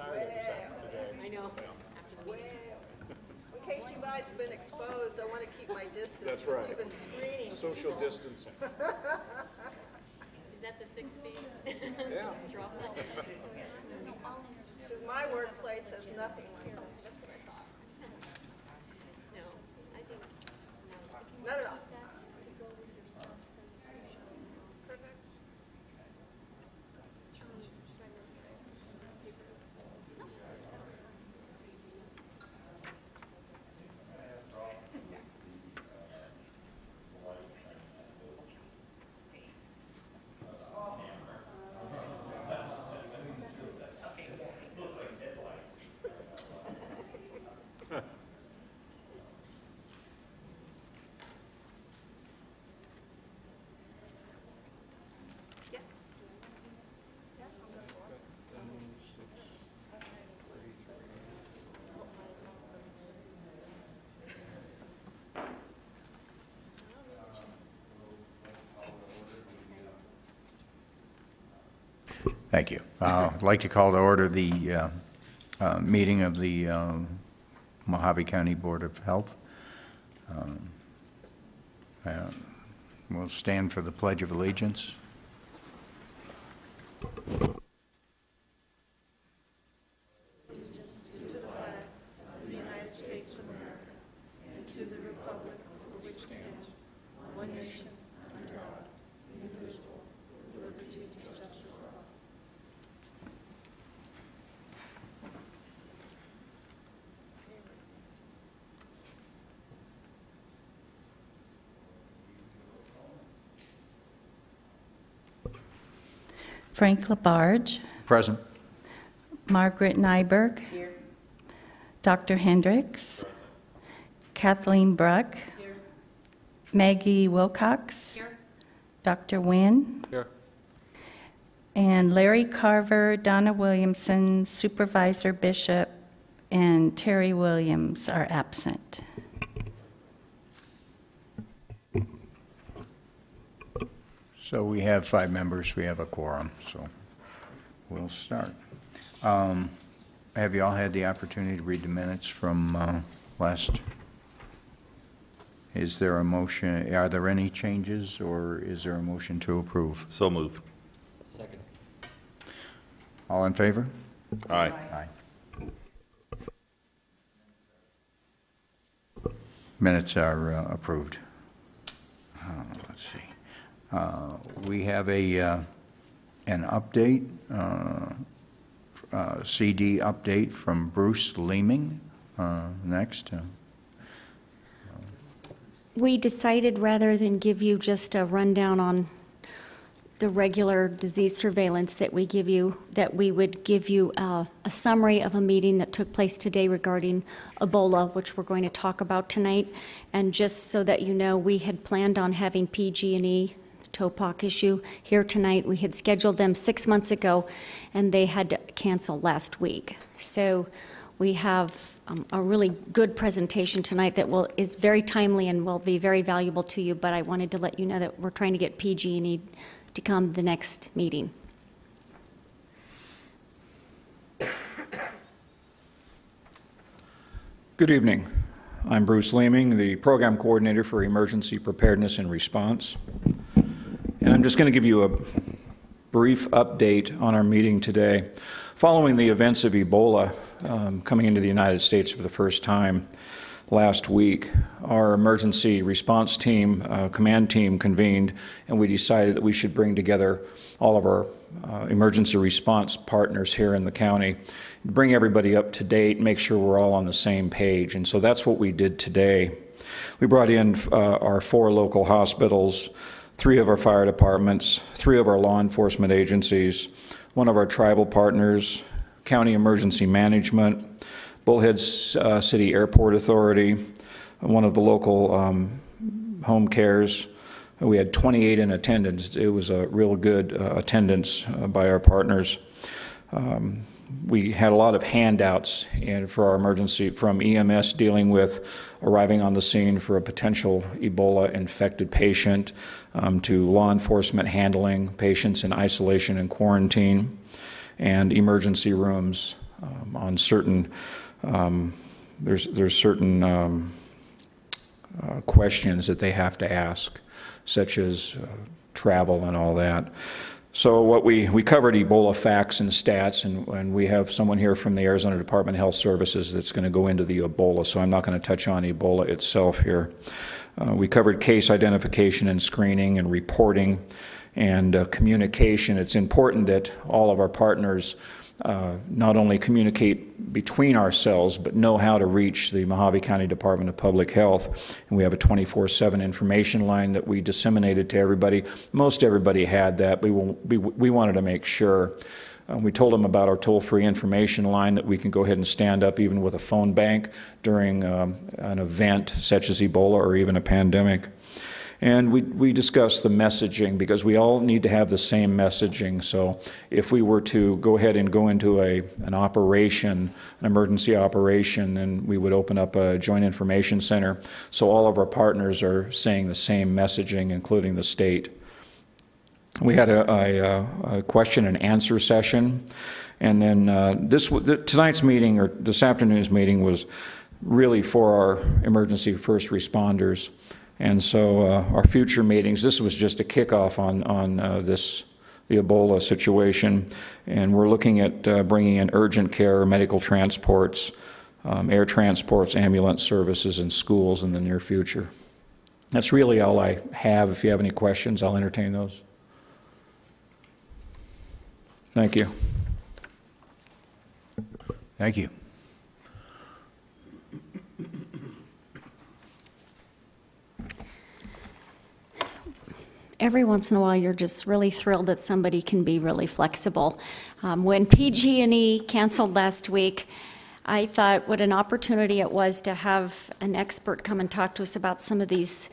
tired of today. I know. Well, in case you guys have been exposed, I want to keep my distance. That's right. You've been screening. Social distancing. Is that the 6 feet? Yeah. Because my workplace has nothing like that. That's what I thought. No, I think no. Not at all. Yes. Thank you. I'd like to call to order the meeting of the Mohave County Board of Health. We'll stand for the Pledge of Allegiance. Frank Labarge. Present. Margaret Nyberg. Here. Dr. Hendricks. Kathleen Bruck. Here. Maggie Wilcox. Here. Dr. Nguyen. Here. And Larry Carver, Donna Williamson, Supervisor Bishop, and Terry Williams are absent. So we have 5 members. We have a quorum, so we'll start. Have you all had the opportunity to read the minutes from last? Is there a motion? Are there any changes, or is there a motion to approve? So move. Second. All in favor? Aye. Aye. Minutes are approved. Let's see. We have an update, CD update from Bruce Leeming. Next. We decided rather than give you just a rundown on the regular disease surveillance that we give you, that we would give you a summary of a meeting that took place today regarding Ebola, which we're going to talk about tonight. And just so that you know, we had planned on having PG&E, the TOPOC issue, here tonight. We had scheduled them 6 months ago, and they had to cancel last week. So we have a really good presentation tonight that is very timely and will be very valuable to you, but I wanted to let you know that we're trying to get PG&E to come the next meeting. Good evening. I'm Bruce Leeming, the Program Coordinator for Emergency Preparedness and Response. And I'm just going to give you a brief update on our meeting today. Following the events of Ebola coming into the United States for the first time last week, our emergency response team, command team convened, and we decided that we should bring together all of our emergency response partners here in the county, bring everybody up to date, make sure we're all on the same page. And so that's what we did today. We brought in our 4 local hospitals, 3 of our fire departments, 3 of our law enforcement agencies, 1 of our tribal partners, County Emergency Management, Bullhead City Airport Authority, 1 of the local home cares. We had 28 in attendance. It was a real good attendance by our partners. We had a lot of handouts for our emergency, from EMS dealing with arriving on the scene for a potential Ebola infected patient, to law enforcement handling patients in isolation and quarantine, and emergency rooms on certain, there's certain questions that they have to ask, such as travel and all that. So what we covered Ebola facts and stats, and we have someone here from the Arizona Department of Health Services that's going to go into the Ebola, so I'm not going to touch on Ebola itself here. We covered case identification and screening and reporting and communication. It's important that all of our partners not only communicate between ourselves, but know how to reach the Mohave County Department of Public Health. And we have a 24/7 information line that we disseminated to everybody. Most everybody had that. We wanted to make sure. We told them about our toll-free information line that we can go ahead and stand up even with a phone bank during an event such as Ebola or even a pandemic. And we discussed the messaging, because we all need to have the same messaging. So if we were to go ahead and go into an operation, an emergency operation, then we would open up a joint information center. So all of our partners are saying the same messaging, including the state. We had a question and answer session. And then tonight's meeting, or this afternoon's meeting, was really for our emergency first responders. And so our future meetings, this was just a kickoff on the Ebola situation, and we're looking at bringing in urgent care, medical transports, air transports, ambulance services, and schools in the near future. That's really all I have. If you have any questions, I'll entertain those. Thank you. Thank you. Every once in a while, you're just really thrilled that somebody can be really flexible. When PG&E canceled last week, I thought what an opportunity it was to have an expert come and talk to us about some of these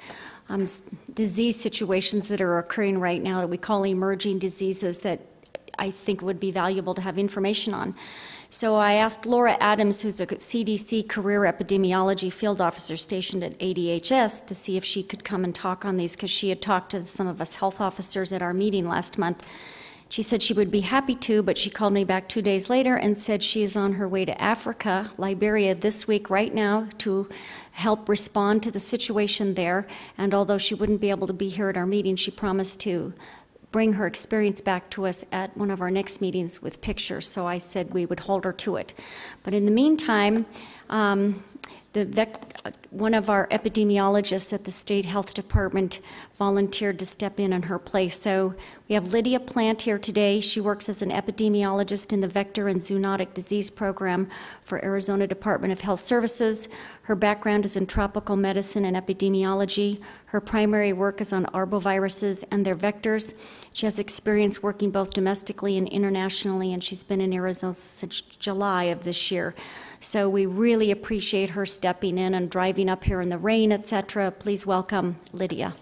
disease situations that are occurring right now that we call emerging diseases that I think would be valuable to have information on. So I asked Laura Adams, who's a CDC career epidemiology field officer stationed at ADHS, to see if she could come and talk on these, because she had talked to some of us health officers at our meeting last month. She said she would be happy to, but she called me back 2 days later and said she is on her way to Africa, Liberia, this week right now to help respond to the situation there. And although she wouldn't be able to be here at our meeting, she promised to bring her experience back to us at one of our next meetings with pictures. So I said we would hold her to it. But in the meantime, one of our epidemiologists at the State Health Department volunteered to step in her place. So we have Lydia Plant here today. She works as an epidemiologist in the Vector and Zoonotic Disease Program for Arizona Department of Health Services. Her background is in tropical medicine and epidemiology. Her primary work is on arboviruses and their vectors. She has experience working both domestically and internationally, and she's been in Arizona since July of this year. So we really appreciate her stepping in and driving up here in the rain, etc. Please welcome Lydia.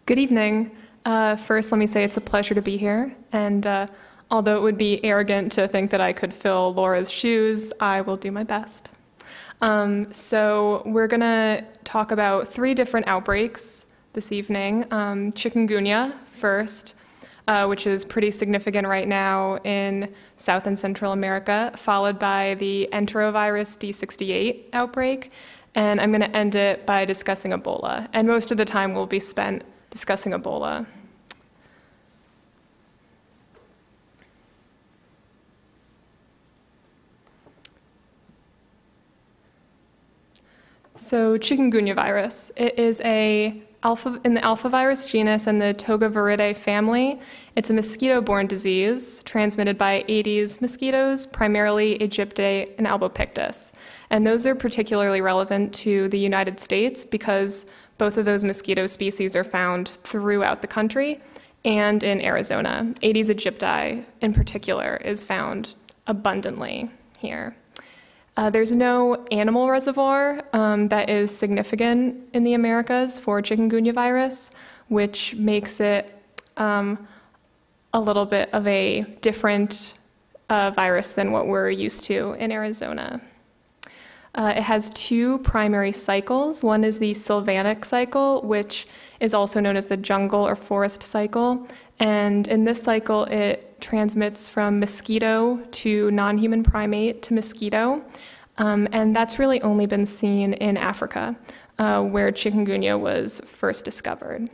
Good evening. First, let me say it's a pleasure to be here. And although it would be arrogant to think that I could fill Laura's shoes, I will do my best. So we're going to talk about 3 different outbreaks this evening. Chikungunya first, which is pretty significant right now in South and Central America, followed by the enterovirus D68 outbreak. And I'm going to end it by discussing Ebola. And most of the time will be spent discussing Ebola. So chikungunya virus, it is in the alphavirus genus and the Togaviridae family. It's a mosquito-borne disease transmitted by Aedes mosquitoes, primarily Aegypti and albopictus. And those are particularly relevant to the United States because both of those mosquito species are found throughout the country and in Arizona. Aedes aegypti, in particular, is found abundantly here. There's no animal reservoir that is significant in the Americas for chikungunya virus, which makes it a little bit of a different virus than what we're used to in Arizona. It has two primary cycles. One is the sylvanic cycle, which is also known as the jungle or forest cycle. And in this cycle, it transmits from mosquito to non-human primate to mosquito. And that's really only been seen in Africa, where chikungunya was first discovered.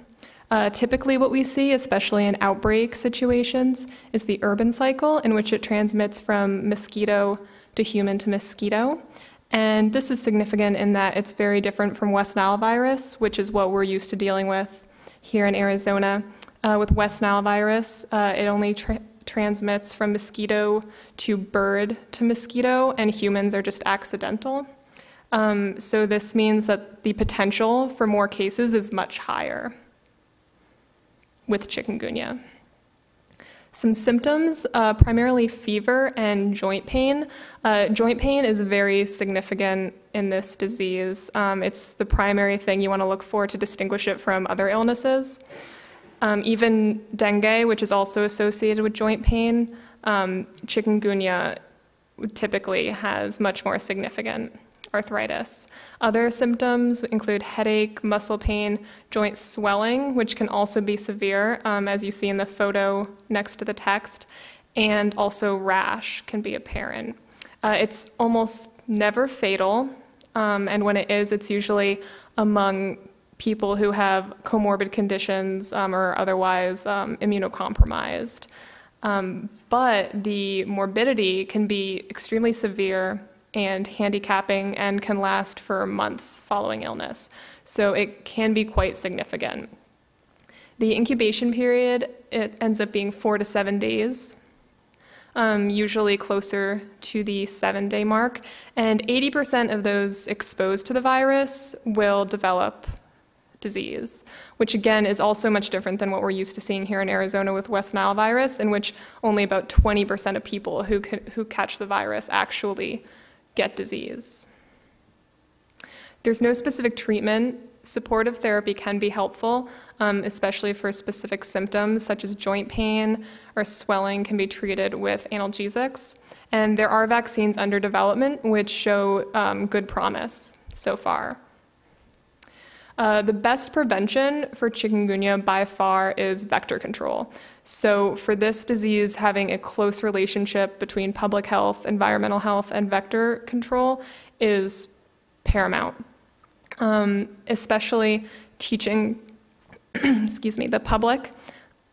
Typically what we see, especially in outbreak situations, is the urban cycle, in which it transmits from mosquito to human to mosquito. And this is significant in that it's very different from West Nile virus, which is what we're used to dealing with here in Arizona. With West Nile virus, it only transmits from mosquito to bird to mosquito, and humans are just accidental. So this means that the potential for more cases is much higher with chikungunya. Some symptoms, primarily fever and joint pain. Joint pain is very significant in this disease. It's the primary thing you want to look for to distinguish it from other illnesses. Even dengue, which is also associated with joint pain, chikungunya typically has much more significant arthritis. Other symptoms include headache, muscle pain, joint swelling, which can also be severe, as you see in the photo next to the text, and also rash can be apparent. It's almost never fatal, and when it is, it's usually among people who have comorbid conditions or otherwise immunocompromised. But the morbidity can be extremely severe and handicapping and can last for months following illness. So it can be quite significant. The incubation period, it ends up being 4 to 7 days, usually closer to the 7-day mark. And 80% of those exposed to the virus will develop disease, which again is also much different than what we're used to seeing here in Arizona with West Nile virus, in which only about 20% of people who catch the virus actually get disease. There's no specific treatment. Supportive therapy can be helpful, especially for specific symptoms such as joint pain or swelling can be treated with analgesics. And there are vaccines under development which show good promise so far. The best prevention for chikungunya by far is vector control. So for this disease, having a close relationship between public health, environmental health, and vector control is paramount. Especially teaching the public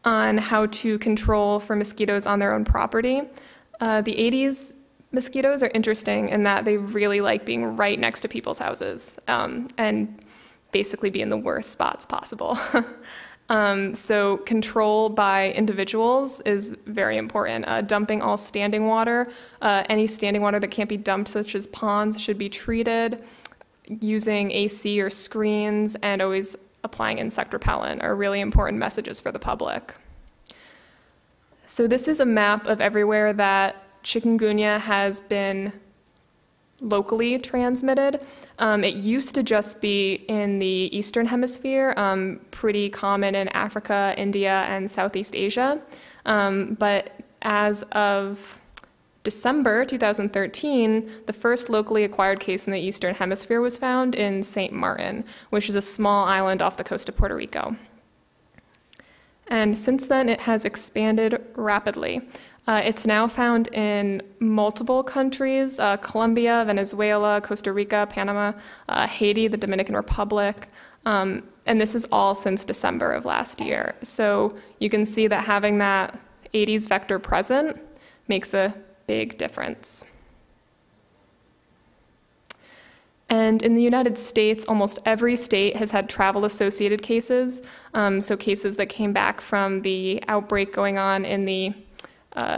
on how to control for mosquitoes on their own property. The Aedes mosquitoes are interesting in that they really like being right next to people's houses and basically be in the worst spots possible. So control by individuals is very important. Dumping all standing water, any standing water that can't be dumped, such as ponds, should be treated. Using AC or screens and always applying insect repellent are really important messages for the public. So this is a map of everywhere that chikungunya has been locally transmitted. It used to just be in the Eastern Hemisphere, pretty common in Africa, India, and Southeast Asia. But as of December 2013, the first locally acquired case in the Eastern Hemisphere was found in St. Martin, which is a small island off the coast of Puerto Rico. And since then, it has expanded rapidly. It's now found in multiple countries, Colombia, Venezuela, Costa Rica, Panama, Haiti, the Dominican Republic, and this is all since December of last year. So you can see that having that Aedes vector present makes a big difference. And in the United States, almost every state has had travel-associated cases, so cases that came back from the outbreak going on in the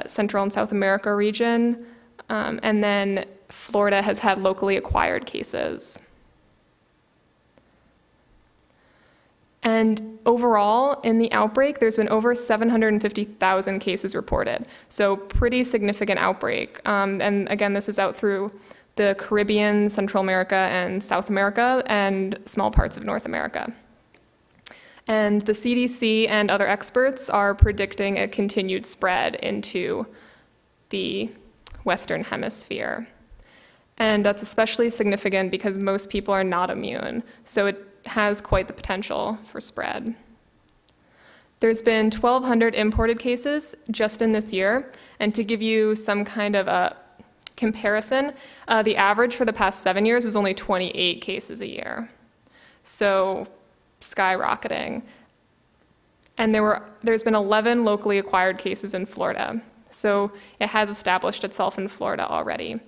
Central and South America region, and then Florida has had locally acquired cases. And overall, in the outbreak, there's been over 750,000 cases reported. So pretty significant outbreak. And again, this is out through the Caribbean, Central America, and South America, and small parts of North America. And the CDC and other experts are predicting a continued spread into the Western Hemisphere. And that's especially significant because most people are not immune, so it has quite the potential for spread. There's been 1,200 imported cases just in this year, and to give you some kind of a comparison, the average for the past 7 years was only 28 cases a year. So skyrocketing. And there's been 11 locally acquired cases in Florida. So it has established itself in Florida already.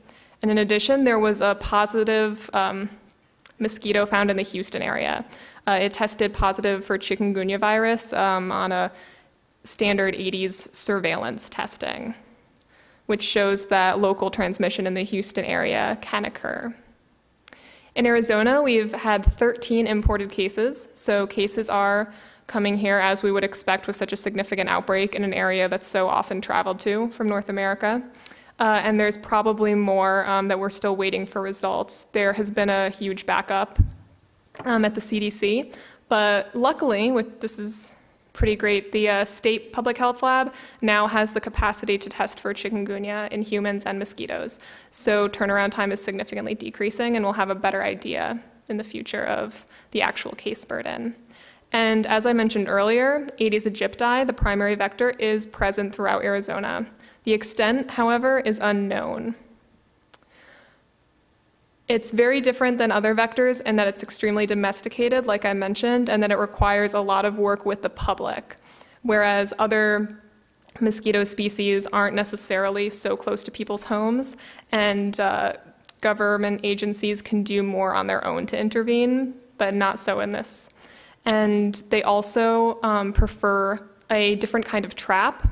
And in addition, there was a positive mosquito found in the Houston area. It tested positive for chikungunya virus on a standard 80s surveillance testing, which shows that local transmission in the Houston area can occur. In Arizona, we've had 13 imported cases, so cases are coming here as we would expect with such a significant outbreak in an area that's so often traveled to from North America. And there's probably more that we're still waiting for results. There has been a huge backup at the CDC, but luckily, this is pretty great, the state public health lab now has the capacity to test for chikungunya in humans and mosquitoes. So turnaround time is significantly decreasing, and we'll have a better idea in the future of the actual case burden. And as I mentioned earlier, Aedes aegypti, the primary vector, is present throughout Arizona. The extent, however, is unknown. It's very different than other vectors in that it's extremely domesticated, like I mentioned, and that it requires a lot of work with the public, whereas other mosquito species aren't necessarily so close to people's homes, and government agencies can do more on their own to intervene, but not so in this. And they also prefer a different kind of trap.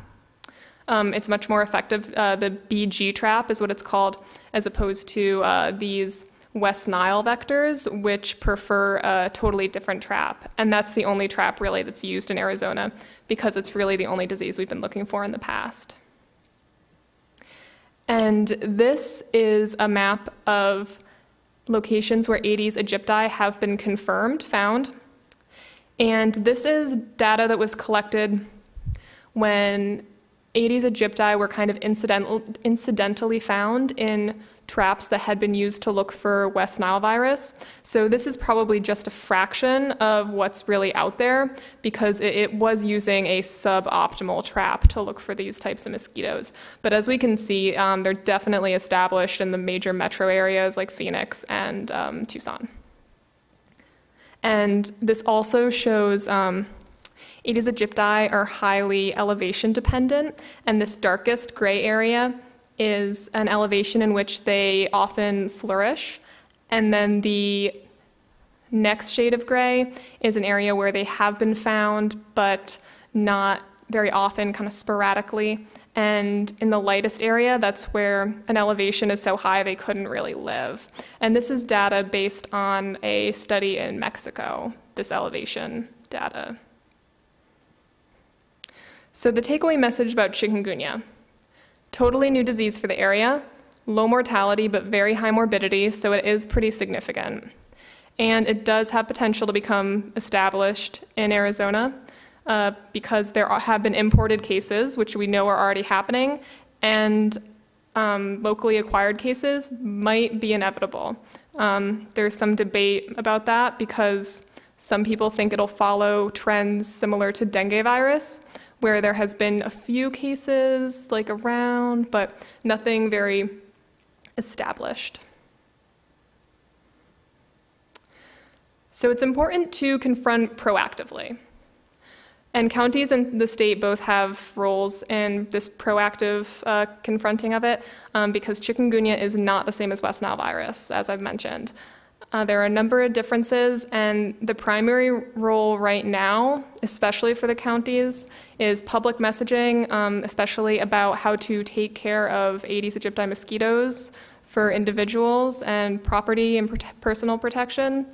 It's much more effective. The BG trap is what it's called, as opposed to these West Nile vectors, which prefer a totally different trap. And that's the only trap really that's used in Arizona because it's really the only disease we've been looking for in the past. And this is a map of locations where Aedes aegypti have been found. And this is data that was collected when Aedes aegypti were kind of incidentally found in traps that had been used to look for West Nile virus. So this is probably just a fraction of what's really out there because it was using a suboptimal trap to look for these types of mosquitoes. But as we can see, they're definitely established in the major metro areas like Phoenix and Tucson. And this also shows Aedes aegypti are highly elevation dependent, and this darkest gray area is an elevation in which they often flourish. And then the next shade of gray is an area where they have been found, but not very often, kind of sporadically. And in the lightest area, that's where an elevation is so high they couldn't really live. And this is data based on a study in Mexico, this elevation data. So the takeaway message about chikungunya: totally new disease for the area, low mortality but very high morbidity, so it is pretty significant. And it does have potential to become established in Arizona because there have been imported cases, which we know are already happening, and locally acquired cases might be inevitable. There's some debate about that because some people think it'll follow trends similar to dengue virus, where there has been a few cases like around, but nothing very established. So it's important to confront proactively. And counties and the state both have roles in this proactive confronting of it because chikungunya is not the same as West Nile virus, as I've mentioned. There are a number of differences, and the primary role right now, especially for the counties, is public messaging, especially about how to take care of Aedes aegypti mosquitoes for individuals and property and personal protection,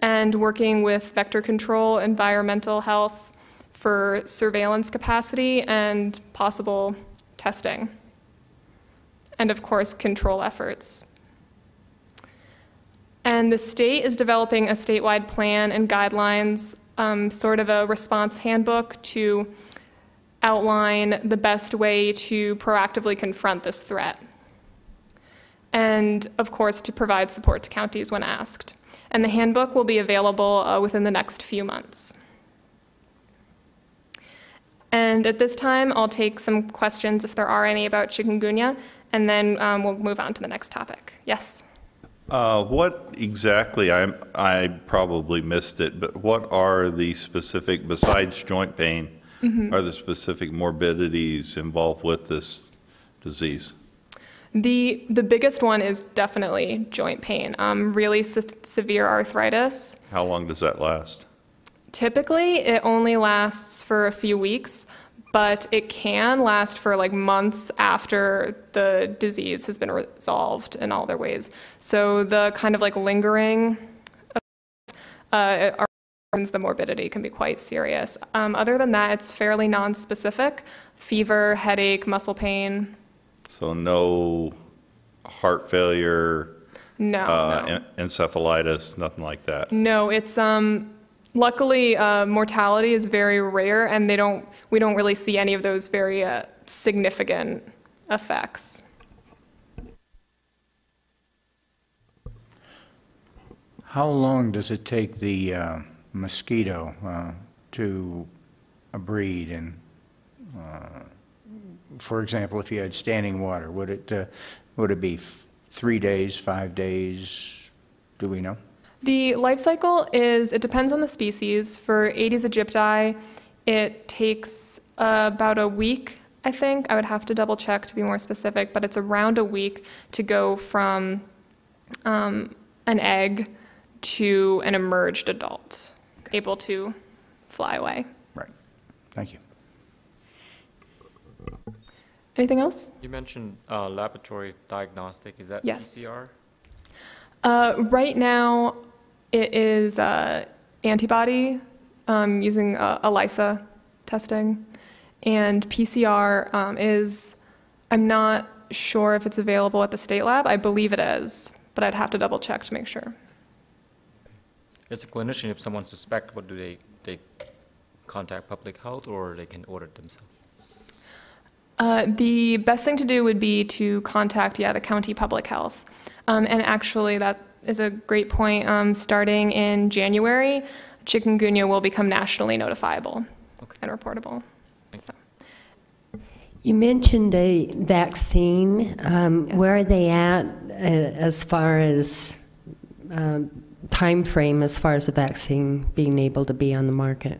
and working with vector control, environmental health for surveillance capacity and possible testing. And of course, control efforts. And the state is developing a statewide plan and guidelines, sort of a response handbook to outline the best way to proactively confront this threat. and of course to provide support to counties when asked. And the handbook will be available within the next few months. And at this time, I'll take some questions if there are any about chikungunya, and then we'll move on to the next topic. Yes? What exactly, I probably missed it, but what are the specific, besides joint pain, are the specific morbidities involved with this disease? The biggest one is definitely joint pain, really severe arthritis. How long does that last? Typically, it only lasts for a few weeks, but it can last for like months after the disease has been resolved in all their ways. So the kind of like lingering the morbidity can be quite serious. Other than that, it's fairly non-specific. Fever, headache, muscle pain. So no heart failure, No. encephalitis, nothing like that? No, it's luckily mortality is very rare, and we don't really see any of those very significant effects. How long does it take the mosquito to breed? And for example, if you had standing water, would it be 3 days, 5 days? Do we know? The life cycle it depends on the species. For Aedes aegypti, it takes about a week, I think. I would have to double check to be more specific, but it's around a week to go from an egg to an emerged adult, able to fly away. Right. Thank you. Anything else? You mentioned laboratory diagnostic. Is that Yes. PCR? Right now, it is antibody using ELISA testing, and PCR I'm not sure if it's available at the state lab. I believe it is, but I'd have to double check to make sure. As a clinician, if someone suspects, what do they contact public health, or they can order it themselves? The best thing to do would be to contact, the county public health. And actually, that is a great point. Starting in January, chikungunya will become nationally notifiable and reportable. So. You mentioned a vaccine. Yes. Where are they at as far as time frame, as far as the vaccine being able to be on the market?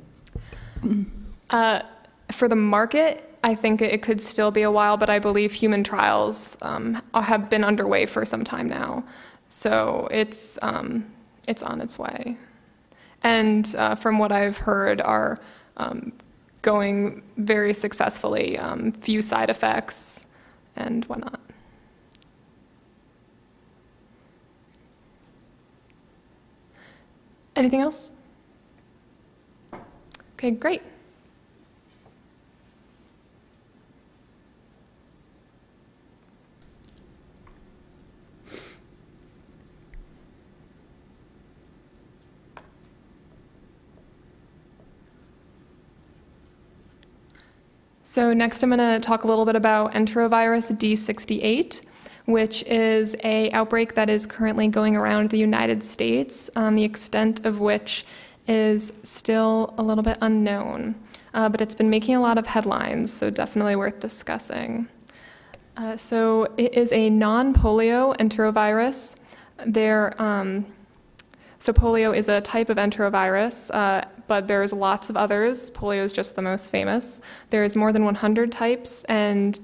For the market, I think it could still be a while, but I believe human trials have been underway for some time now. So it's on its way. And from what I've heard, are going very successfully, few side effects and whatnot. Anything else? Okay, great. So next I'm going to talk a little bit about enterovirus D68, which is an outbreak that is currently going around the United States, the extent of which is still a little bit unknown. But it's been making a lot of headlines, so definitely worth discussing. So it is a non-polio enterovirus. So polio is a type of enterovirus, but there's lots of others. Polio is just the most famous. There's more than 100 types, and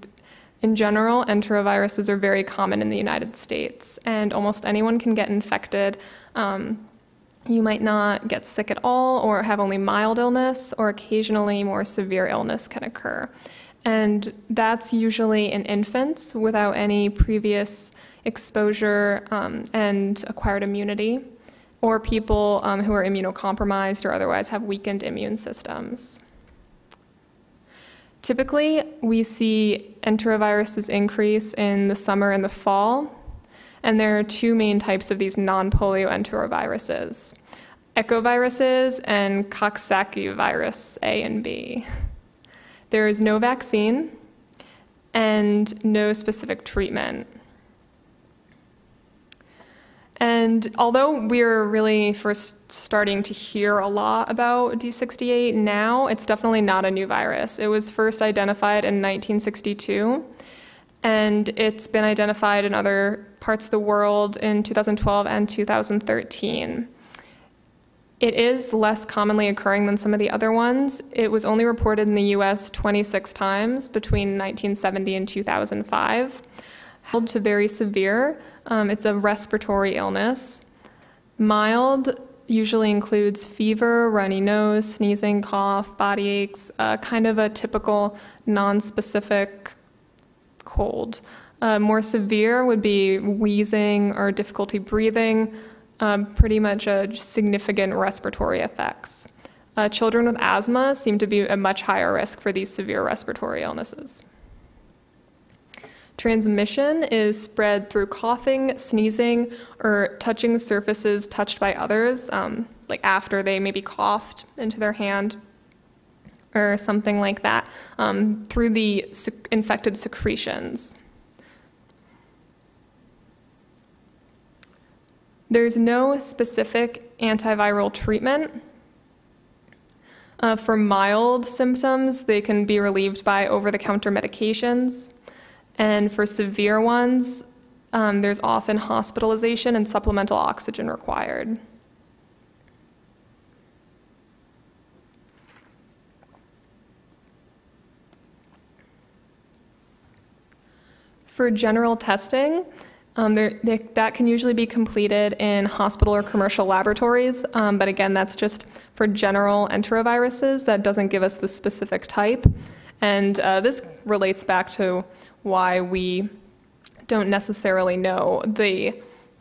in general, enteroviruses are very common in the United States, and almost anyone can get infected. You might not get sick at all or have only mild illness, or occasionally more severe illness can occur. And that's usually in infants without any previous exposure and acquired immunity, or people who are immunocompromised or otherwise have weakened immune systems. Typically, we see enteroviruses increase in the summer and the fall, and there are two main types of these non-polio enteroviruses: echoviruses and Coxsackie virus A and B. There is no vaccine and no specific treatment. And although we're really first starting to hear a lot about D68 now, it's definitely not a new virus. It was first identified in 1962, and it's been identified in other parts of the world in 2012 and 2013. It is less commonly occurring than some of the other ones. It was only reported in the US 26 times between 1970 and 2005. Mild to very severe. It's a respiratory illness. Mild usually includes fever, runny nose, sneezing, cough, body aches, kind of a typical non-specific cold. More severe would be wheezing or difficulty breathing, pretty much significant respiratory effects. Children with asthma seem to be at much higher risk for these severe respiratory illnesses. Transmission is spread through coughing, sneezing, or touching surfaces touched by others, like after they maybe coughed into their hand or something like that, through the infected secretions. There's no specific antiviral treatment. For mild symptoms, they can be relieved by over-the-counter medications. And for severe ones, there's often hospitalization and supplemental oxygen required. For general testing, that can usually be completed in hospital or commercial laboratories, but again, that's just for general enteroviruses. That doesn't give us the specific type. And this relates back to why we don't necessarily know the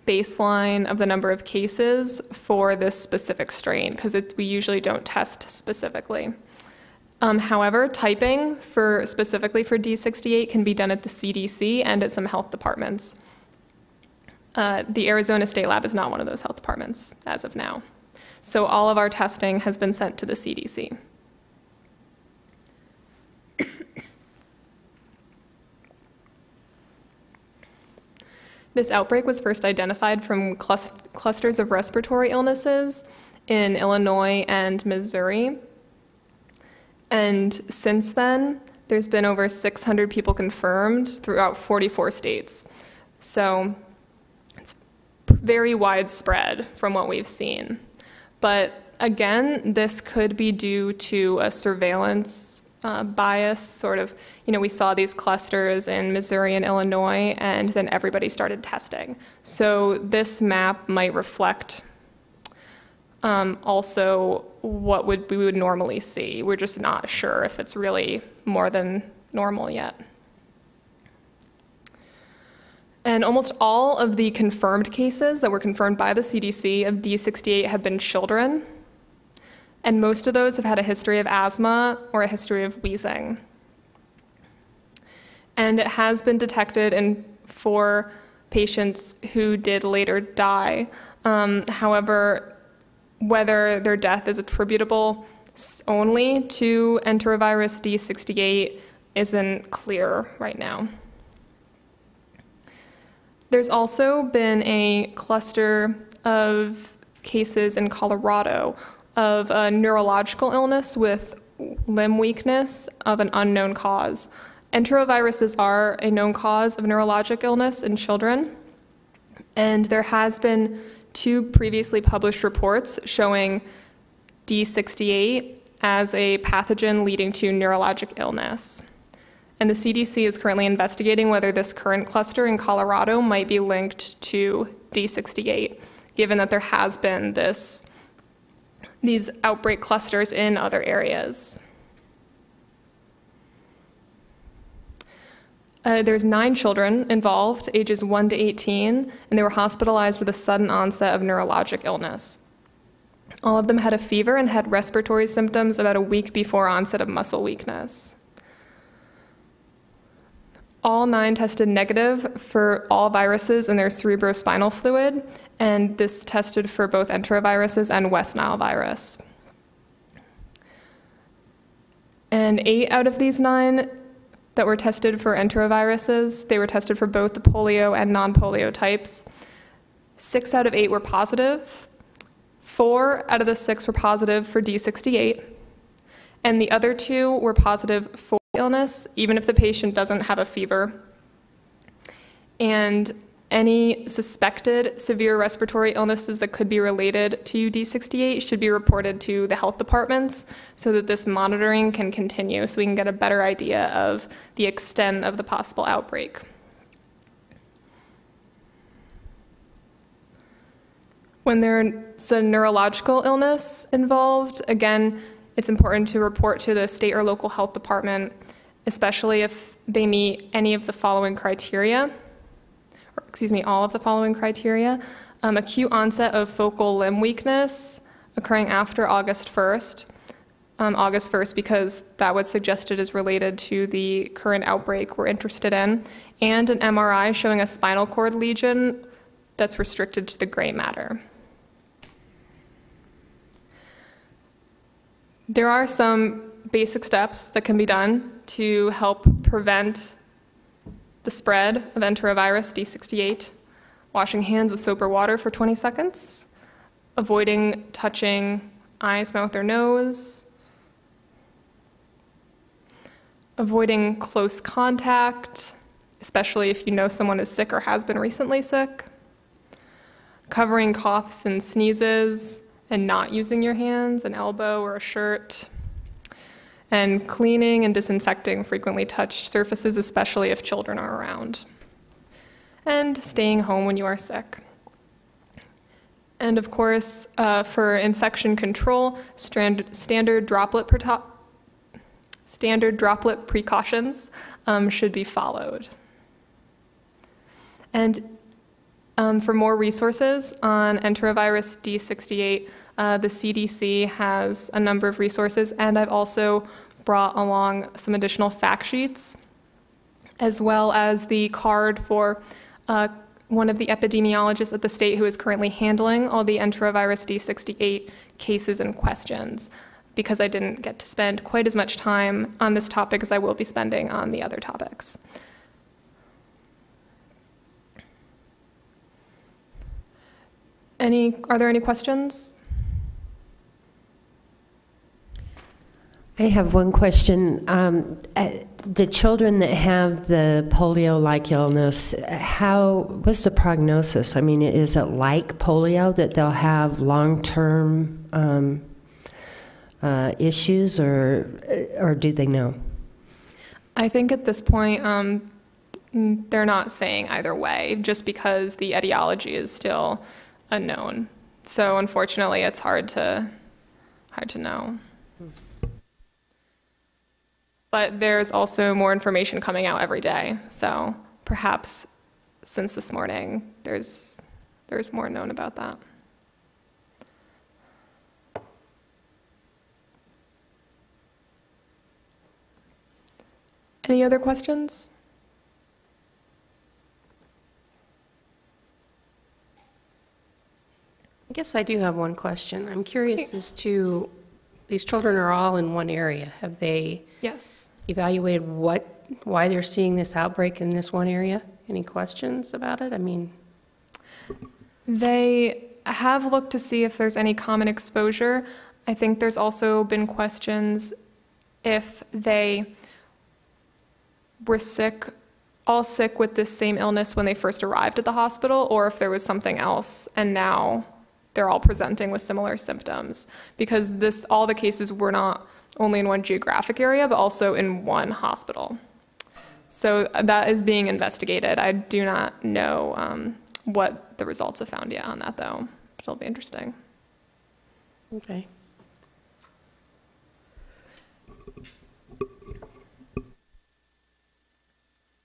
baseline of the number of cases for this specific strain, because we usually don't test specifically. However, typing specifically for D68 can be done at the CDC and at some health departments. The Arizona State Lab is not one of those health departments as of now. So all of our testing has been sent to the CDC. This outbreak was first identified from clusters of respiratory illnesses in Illinois and Missouri. And since then, there's been over 600 people confirmed throughout 44 states. So it's very widespread from what we've seen. But again, this could be due to a surveillance bias, sort of, we saw these clusters in Missouri and Illinois, and then everybody started testing. So this map might reflect also what we would normally see. We're just not sure if it's really more than normal yet. And almost all of the confirmed cases that were confirmed by the CDC of D68 have been children. And most of those have had a history of asthma or a history of wheezing. And it has been detected in 4 patients who did later die. However, whether their death is attributable only to enterovirus D68 isn't clear right now. There's also been a cluster of cases in Colorado of a neurological illness with limb weakness of an unknown cause. Enteroviruses are a known cause of neurologic illness in children, and there has been 2 previously published reports showing D68 as a pathogen leading to neurologic illness. And the CDC is currently investigating whether this current cluster in Colorado might be linked to D68, given that there has been these outbreak clusters in other areas. There's 9 children involved, ages 1 to 18, and they were hospitalized with a sudden onset of neurologic illness. All of them had a fever and had respiratory symptoms about a week before onset of muscle weakness. All 9 tested negative for all viruses in their cerebrospinal fluid, and this tested for both enteroviruses and West Nile virus. And 8 out of these 9 that were tested for enteroviruses, they were tested for both the polio and non-polio types. 6 out of 8 were positive. 4 out of the 6 were positive for D68, and the other 2 were positive for illness, even if the patient doesn't have a fever. And any suspected severe respiratory illnesses that could be related to D68 should be reported to the health departments so that this monitoring can continue, so we can get a better idea of the extent of the possible outbreak. When there's a neurological illness involved, again, it's important to report to the state or local health department, especially if they meet any of the following criteria, or excuse me, all of the following criteria. Acute onset of focal limb weakness occurring after August 1st. August 1st because that would suggest it is related to the current outbreak we're interested in, and an MRI showing a spinal cord lesion that's restricted to the gray matter. There are some basic steps that can be done to help prevent the spread of enterovirus D68. Washing hands with soap or water for 20 seconds, avoiding touching eyes, mouth, or nose, avoiding close contact, especially if you know someone is sick or has been recently sick, covering coughs and sneezes, and not using your hands, an elbow, or a shirt, and cleaning and disinfecting frequently touched surfaces, especially if children are around, and staying home when you are sick. And of course, for infection control, standard droplet precautions should be followed. And for more resources on enterovirus D68, the CDC has a number of resources, and I've also brought along some additional fact sheets, as well as the card for one of the epidemiologists at the state who is currently handling all the enterovirus D68 cases and questions, because I didn't get to spend quite as much time on this topic as I will be spending on the other topics. Are there any questions? I have one question. The children that have the polio-like illness, what's the prognosis? I mean, is it like polio that they'll have long-term issues, or do they know? I think at this point, they're not saying either way, just because the etiology is still unknown. So unfortunately, it's hard to know. But there's also more information coming out every day. So perhaps since this morning, there's more known about that. Any other questions? I guess I do have one question. I'm curious as to, these children are all in one area. Have they evaluated why they're seeing this outbreak in this one area? Any questions about it? I mean, they have looked to see if there's any common exposure. I think there's also been questions if they were all sick with this same illness when they first arrived at the hospital, or if there was something else and now they're all presenting with similar symptoms, because all the cases were not only in one geographic area, but also in one hospital. So that is being investigated. I do not know what the results have found yet on that, though. But it'll be interesting. Okay.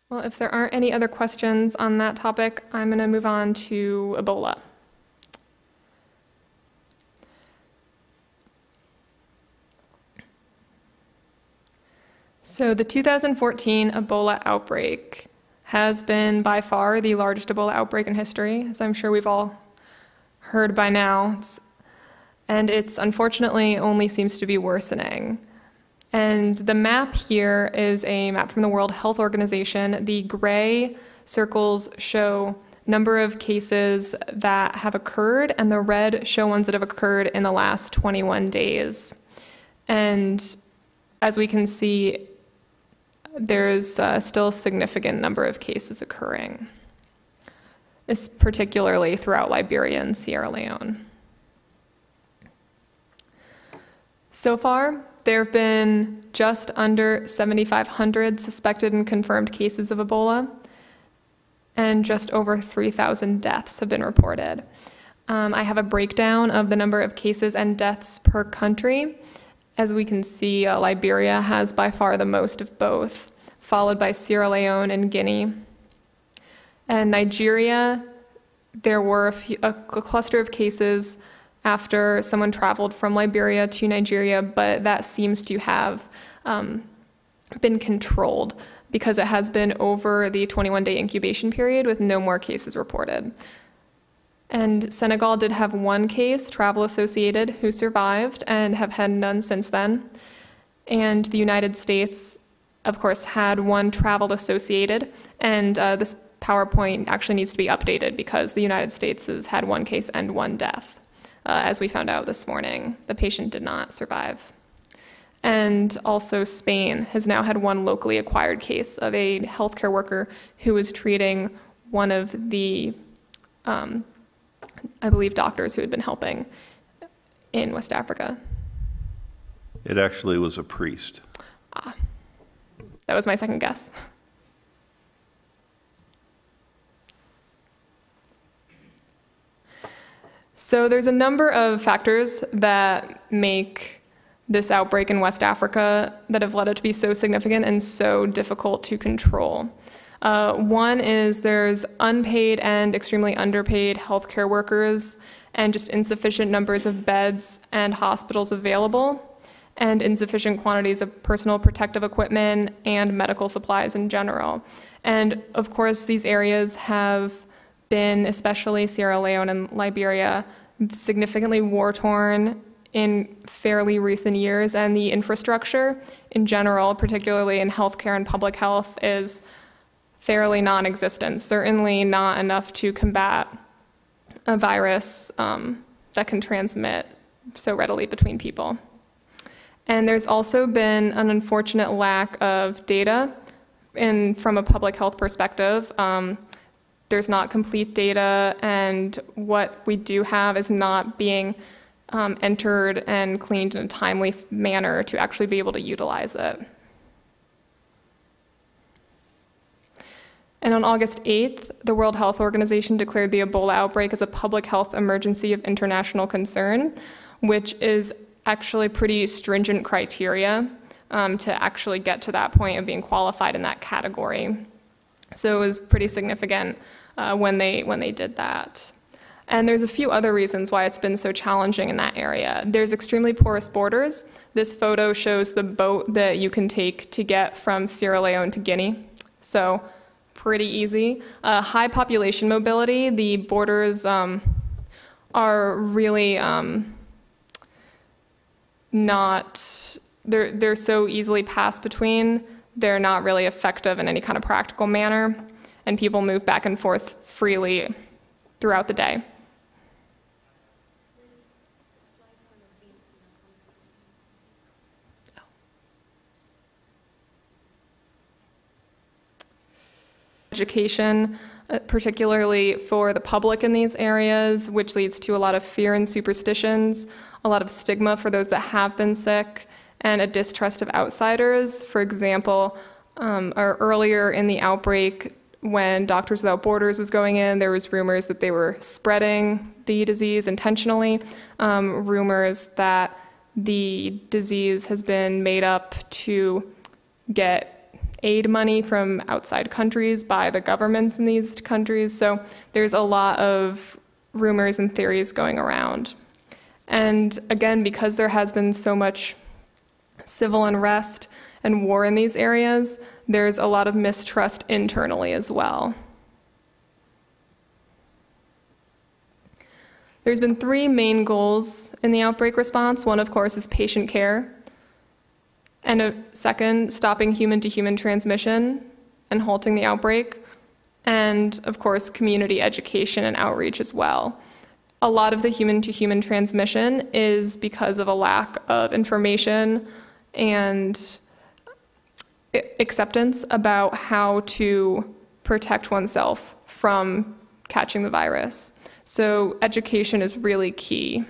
Well, if there aren't any other questions on that topic, I'm going to move on to Ebola. So the 2014 Ebola outbreak has been by far the largest Ebola outbreak in history, as I'm sure we've all heard by now. And it's unfortunately only seems to be worsening. And the map here is a map from the World Health Organization. The gray circles show number of cases that have occurred, and the red show ones that have occurred in the last 21 days. And as we can see, there's still a significant number of cases occurring, particularly throughout Liberia and Sierra Leone. So far, there have been just under 7,500 suspected and confirmed cases of Ebola, and just over 3,000 deaths have been reported. I have a breakdown of the number of cases and deaths per country. As we can see, Liberia has by far the most of both, followed by Sierra Leone and Guinea. And Nigeria, there were a cluster of cases after someone traveled from Liberia to Nigeria, but that seems to have been controlled because it has been over the 21-day incubation period with no more cases reported. And Senegal did have one case, travel-associated, who survived and have had none since then. And the United States, of course, had one travel-associated, and this PowerPoint actually needs to be updated because the United States has had one case and one death. As we found out this morning, the patient did not survive. And also Spain has now had one locally acquired case of a healthcare worker who was treating one of the, I believe, doctors who had been helping in West Africa. It actually was a priest. That was my second guess. So there's a number of factors that make this outbreak in West Africa that have led it to be so significant and so difficult to control. One is there's unpaid and extremely underpaid healthcare workers and just insufficient numbers of beds and hospitals available, and insufficient quantities of personal protective equipment and medical supplies in general. And of course, these areas have been, especially Sierra Leone and Liberia, significantly war-torn in fairly recent years, and the infrastructure in general, particularly in healthcare and public health, is fairly non-existent, certainly not enough to combat a virus that can transmit so readily between people. And there's also been an unfortunate lack of data from a public health perspective. There's not complete data, and what we do have is not being entered and cleaned in a timely manner to actually be able to utilize it. And on August 8th, the World Health Organization declared the Ebola outbreak as a public health emergency of international concern, which is actually pretty stringent criteria to actually get to that point of being qualified in that category. So it was pretty significant when they did that. And there's a few other reasons why it's been so challenging in that area. There's extremely porous borders. This photo shows the boat that you can take to get from Sierra Leone to Guinea. So pretty easy. High population mobility. The borders are really not, they're so easily passed between, they're not really effective in any kind of practical manner, and people move back and forth freely throughout the day. Education, particularly for the public in these areas, which leads to a lot of fear and superstitions, a lot of stigma for those that have been sick, and a distrust of outsiders. For example, earlier in the outbreak, when Doctors Without Borders was going in, there was rumors that they were spreading the disease intentionally, rumors that the disease has been made up to get aid money from outside countries by the governments in these countries. So there's a lot of rumors and theories going around. And again, because there has been so much civil unrest and war in these areas, there's a lot of mistrust internally as well. There's been three main goals in the outbreak response. One, of course, is patient care. And a second, stopping human-to-human transmission and halting the outbreak. and of course, community education and outreach as well. A lot of the human-to-human transmission is because of a lack of information and acceptance about how to protect oneself from catching the virus. So education is really key.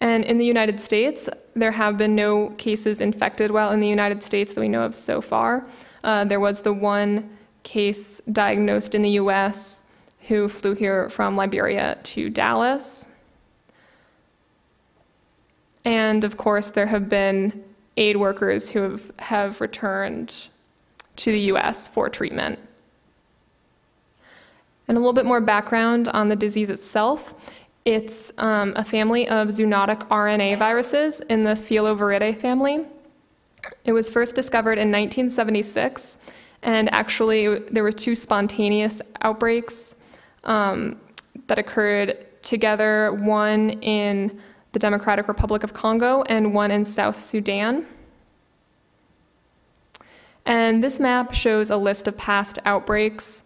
And in the United States, there have been no cases infected while in the United States that we know of so far. There was the one case diagnosed in the US who flew here from Liberia to Dallas. And of course, there have been aid workers who have returned to the US for treatment. And a little bit more background on the disease itself. It's a family of zoonotic RNA viruses in the Filoviridae family. It was first discovered in 1976, and actually there were 2 spontaneous outbreaks that occurred together, one in the Democratic Republic of Congo and one in South Sudan. And this map shows a list of past outbreaks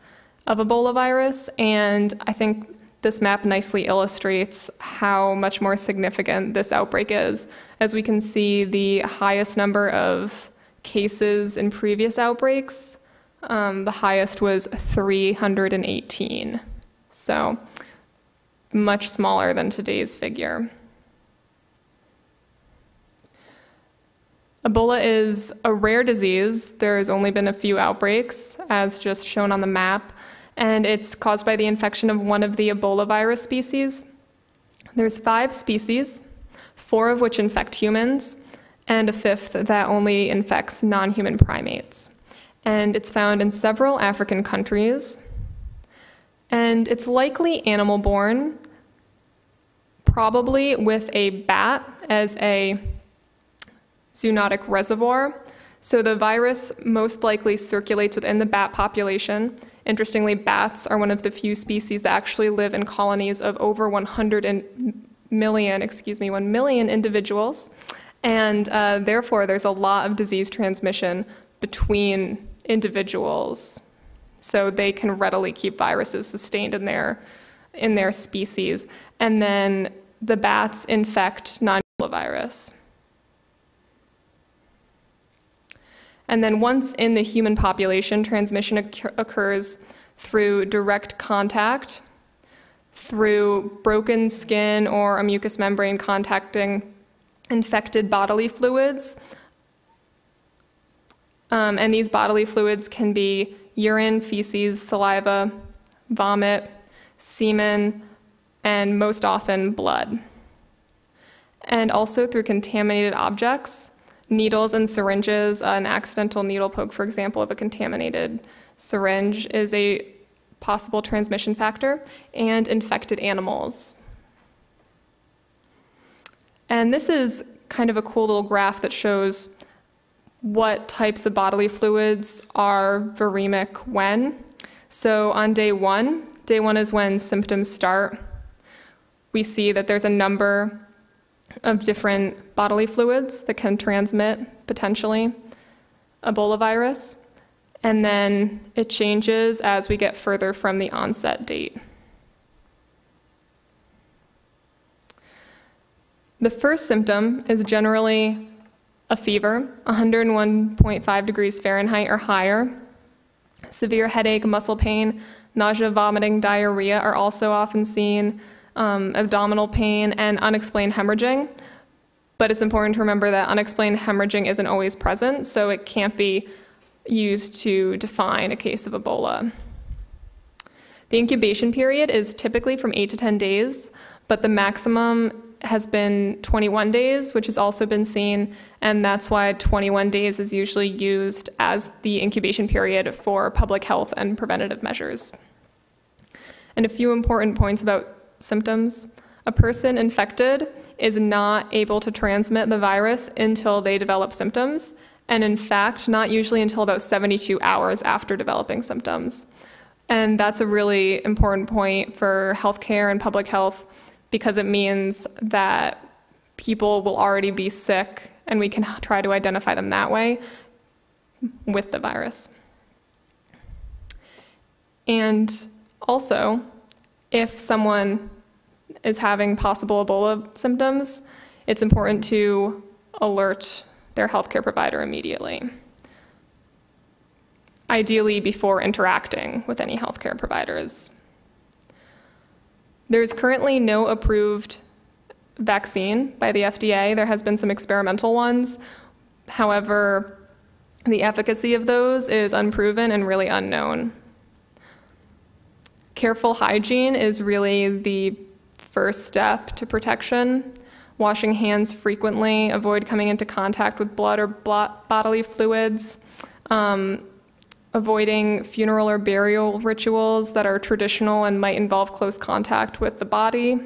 of Ebola virus, and I think this map nicely illustrates how much more significant this outbreak is. As we can see, the highest number of cases in previous outbreaks, the highest was 318. So much smaller than today's figure. Ebola is a rare disease. There's only been a few outbreaks, as just shown on the map, and it's caused by the infection of one of the Ebola virus species. There's 5 species, 4 of which infect humans, and a 5th that only infects non-human primates. And it's found in several African countries, and it's likely animal-borne, probably with a bat as a zoonotic reservoir. So the virus most likely circulates within the bat population. Interestingly, bats are one of the few species that actually live in colonies of over 1 million individuals. And therefore, there's a lot of disease transmission between individuals. So they can readily keep viruses sustained in their species. And then the bats infect non-Ebola virus. And then once in the human population, transmission occurs through direct contact, through broken skin or a mucous membrane contacting infected bodily fluids. And these bodily fluids can be urine, feces, saliva, vomit, semen, and most often blood. And also through contaminated objects. Needles and syringes, an accidental needle poke, for example, of a contaminated syringe is a possible transmission factor, and infected animals. And this is kind of a cool little graph that shows what types of bodily fluids are viremic when. So on day one is when symptoms start. We see that there's a number of different bodily fluids that can transmit, potentially, Ebola virus. And then it changes as we get further from the onset date. The first symptom is generally a fever, 101.5 degrees Fahrenheit or higher. Severe headache, muscle pain, nausea, vomiting, diarrhea are also often seen. Abdominal pain, and unexplained hemorrhaging. But it's important to remember that unexplained hemorrhaging isn't always present, so it can't be used to define a case of Ebola. The incubation period is typically from 8 to 10 days, but the maximum has been 21 days, which has also been seen, and that's why 21 days is usually used as the incubation period for public health and preventative measures. And a few important points about symptoms. A person infected is not able to transmit the virus until they develop symptoms, and in fact, not usually until about 72 hours after developing symptoms. And that's a really important point for healthcare and public health because it means that people will already be sick and we can try to identify them that way. with the virus. And also, if someone is having possible Ebola symptoms, it's important to alert their healthcare provider immediately, ideally before interacting with any healthcare providers. There's currently no approved vaccine by the FDA. There has been some experimental ones. However, the efficacy of those is unproven and really unknown. Careful hygiene is really the first step to protection. Washing hands frequently, avoid coming into contact with blood or bodily fluids, avoiding funeral or burial rituals that are traditional and might involve close contact with the body,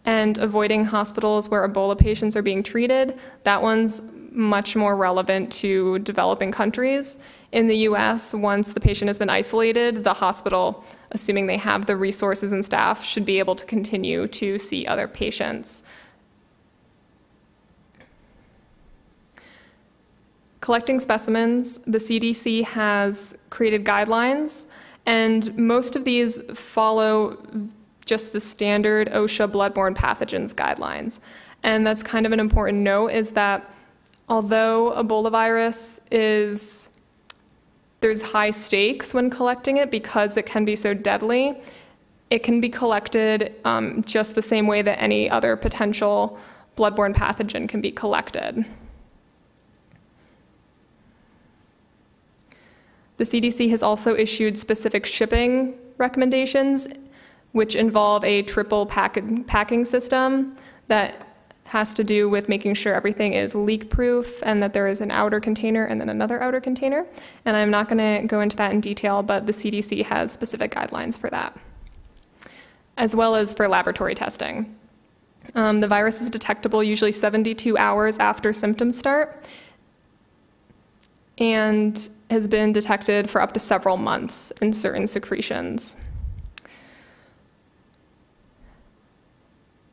and avoiding hospitals where Ebola patients are being treated. That one's much more relevant to developing countries. In the US, once the patient has been isolated, the hospital, assuming they have the resources and staff, should be able to continue to see other patients. Collecting specimens, the CDC has created guidelines, and most of these follow just the standard OSHA bloodborne pathogens guidelines. And that's kind of an important note, is that although Ebola virus there's high stakes when collecting it because it can be so deadly, it can be collected just the same way that any other potential bloodborne pathogen can be collected. The CDC has also issued specific shipping recommendations, which involve a triple packing system that has to do with making sure everything is leak-proof and that there is an outer container and then another outer container. And I'm not going to go into that in detail, but the CDC has specific guidelines for that, as well as for laboratory testing. The virus is detectable usually 72 hours after symptoms start, and has been detected for up to several months in certain secretions.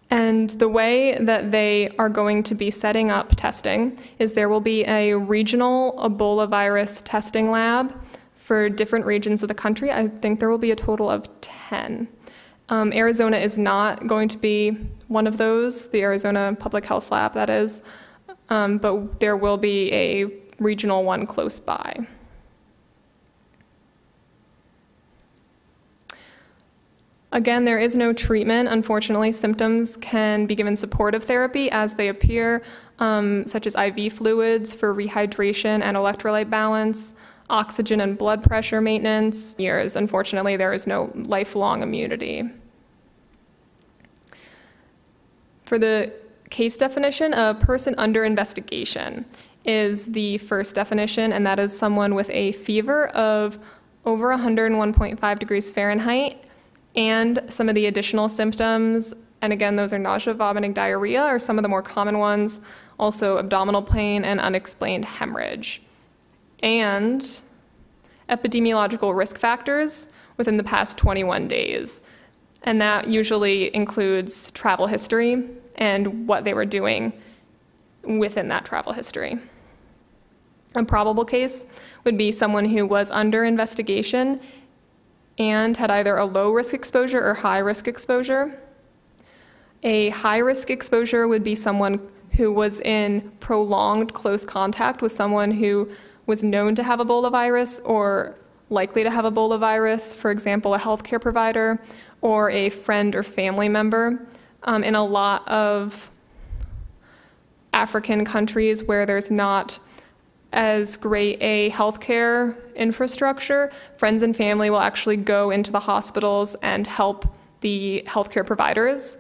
And the way that they are going to be setting up testing is there will be a regional Ebola virus testing lab for different regions of the country. I think there will be a total of 10. Arizona is not going to be one of those, the Arizona Public Health Lab, that is, but there will be a regional one close by. Again, there is no treatment. Unfortunately, symptoms can be given supportive therapy as they appear, such as IV fluids for rehydration and electrolyte balance, oxygen and blood pressure maintenance. Years, unfortunately, there is no lifelong immunity. For the case definition, a person under investigation is the first definition, and that is someone with a fever of over 101.5 degrees Fahrenheit, and some of the additional symptoms, and again, those are nausea, vomiting, diarrhea are some of the more common ones, also abdominal pain and unexplained hemorrhage. And epidemiological risk factors within the past 21 days. And that usually includes travel history and what they were doing within that travel history. A probable case would be someone who was under investigation and had either a low-risk exposure or high-risk exposure. A high-risk exposure would be someone who was in prolonged close contact with someone who was known to have Ebola virus or likely to have Ebola virus, for example, a healthcare provider or a friend or family member. In a lot of African countries where there's not as great a healthcare infrastructure, friends and family will actually go into the hospitals and help the healthcare providers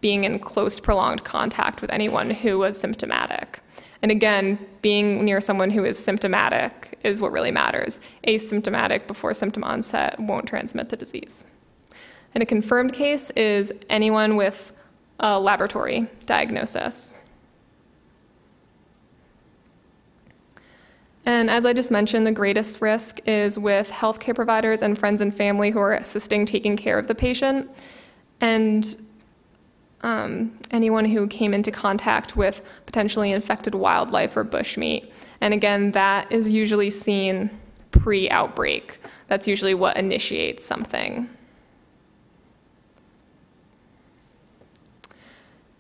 being in close, prolonged contact with anyone who was symptomatic. And again, being near someone who is symptomatic is what really matters. Asymptomatic before symptom onset won't transmit the disease. And a confirmed case is anyone with a laboratory diagnosis. And as I just mentioned, the greatest risk is with healthcare providers and friends and family who are assisting taking care of the patient. And anyone who came into contact with potentially infected wildlife or bushmeat. And again, that is usually seen pre-outbreak. That's usually what initiates something.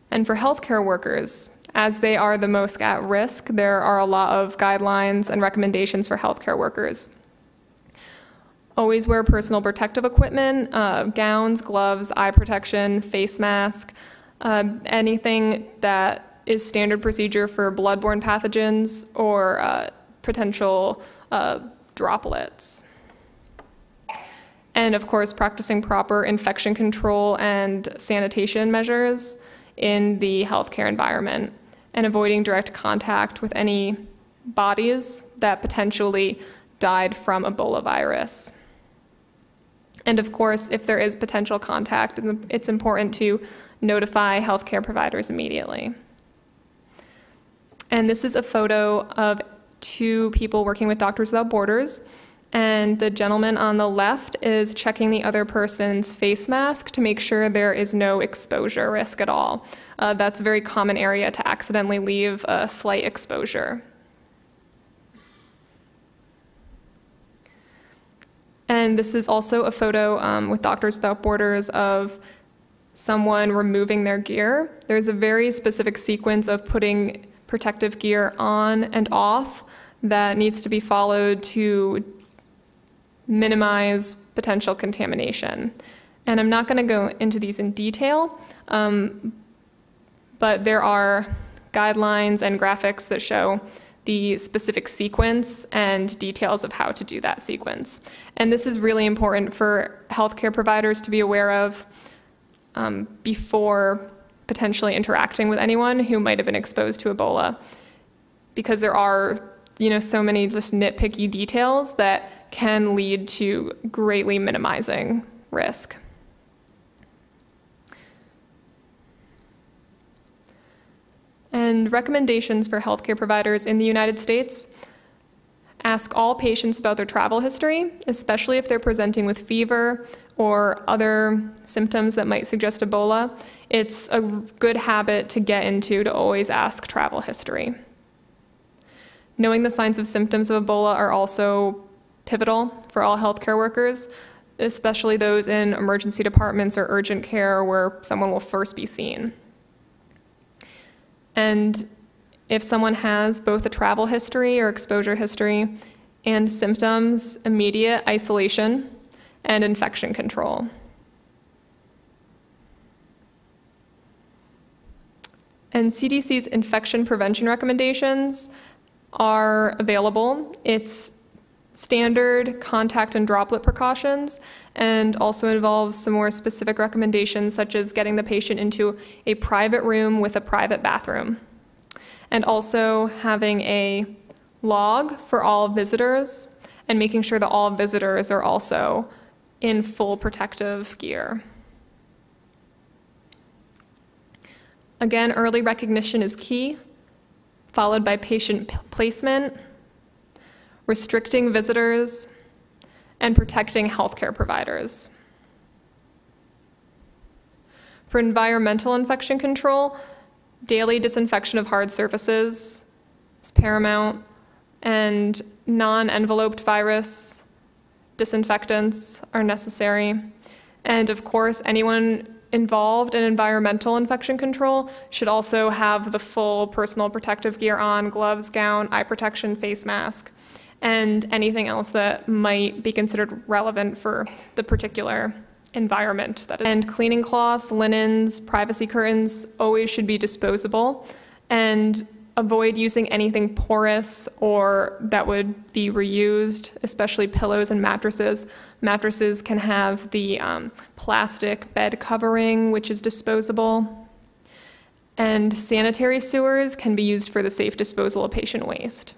And for healthcare workers, as they are the most at risk, there are a lot of guidelines and recommendations for healthcare workers. Always wear personal protective equipment, gowns, gloves, eye protection, face mask, anything that is standard procedure for bloodborne pathogens or potential droplets. And of course, practicing proper infection control and sanitation measures in the healthcare environment, and avoiding direct contact with any bodies that potentially died from Ebola virus. And of course, if there is potential contact, it's important to notify healthcare providers immediately. And this is a photo of 2 people working with Doctors Without Borders. And the gentleman on the left is checking the other person's face mask to make sure there is no exposure risk at all. That's a very common area to accidentally leave a slight exposure. And this is also a photo with Doctors Without Borders of someone removing their gear. There's a very specific sequence of putting protective gear on and off that needs to be followed to minimize potential contamination. And I'm not going to go into these in detail, but there are guidelines and graphics that show the specific sequence and details of how to do that sequence. And this is really important for healthcare providers to be aware of before potentially interacting with anyone who might have been exposed to Ebola, because there are so many just nitpicky details that can lead to greatly minimizing risk. And recommendations for healthcare providers in the United States: ask all patients about their travel history, especially if they're presenting with fever or other symptoms that might suggest Ebola. It's a good habit to get into to always ask travel history. Knowing the signs of symptoms of Ebola are also pivotal for all healthcare workers, especially those in emergency departments or urgent care where someone will first be seen. And if someone has both a travel history or exposure history and symptoms, immediate isolation and infection control. And CDC's infection prevention recommendations are available. It's standard contact and droplet precautions, and also involves some more specific recommendations, such as getting the patient into a private room with a private bathroom, and also having a log for all visitors and making sure that all visitors are also in full protective gear. Again, early recognition is key, followed by patient placement, restricting visitors, and protecting healthcare providers. For environmental infection control, daily disinfection of hard surfaces is paramount, and non-enveloped virus disinfectants are necessary. And of course, anyone involved in environmental infection control should also have the full personal protective gear on: gloves, gown, eye protection, face mask, and anything else that might be considered relevant for the particular environment. And cleaning cloths, linens, privacy curtains always should be disposable, and avoid using anything porous or that would be reused, especially pillows and mattresses. Mattresses can have the plastic bed covering, which is disposable. And sanitary sewers can be used for the safe disposal of patient waste.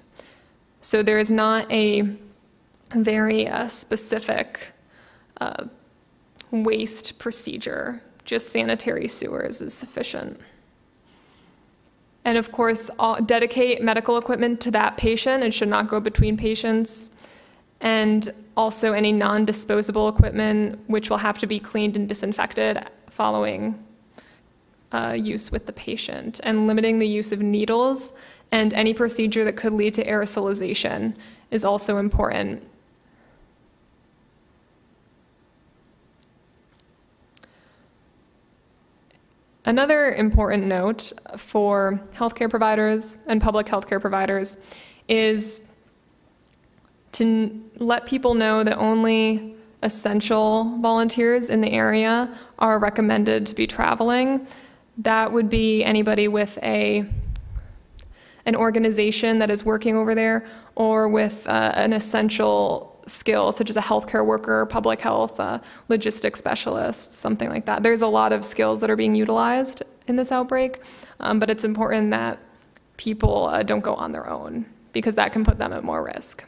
So there is not a very specific waste procedure. Just sanitary sewers is sufficient. And of course, dedicate medical equipment to that patient. It should not go between patients. And also any non-disposable equipment, which will have to be cleaned and disinfected following use with the patient, and limiting the use of needles and any procedure that could lead to aerosolization is also important. Another important note for healthcare providers and public healthcare providers is to let people know that only essential volunteers in the area are recommended to be traveling. That would be anybody with an organization that is working over there, or with an essential skill, such as a healthcare worker, public health, logistics specialist, something like that. There's a lot of skills that are being utilized in this outbreak, but it's important that people don't go on their own, because that can put them at more risk.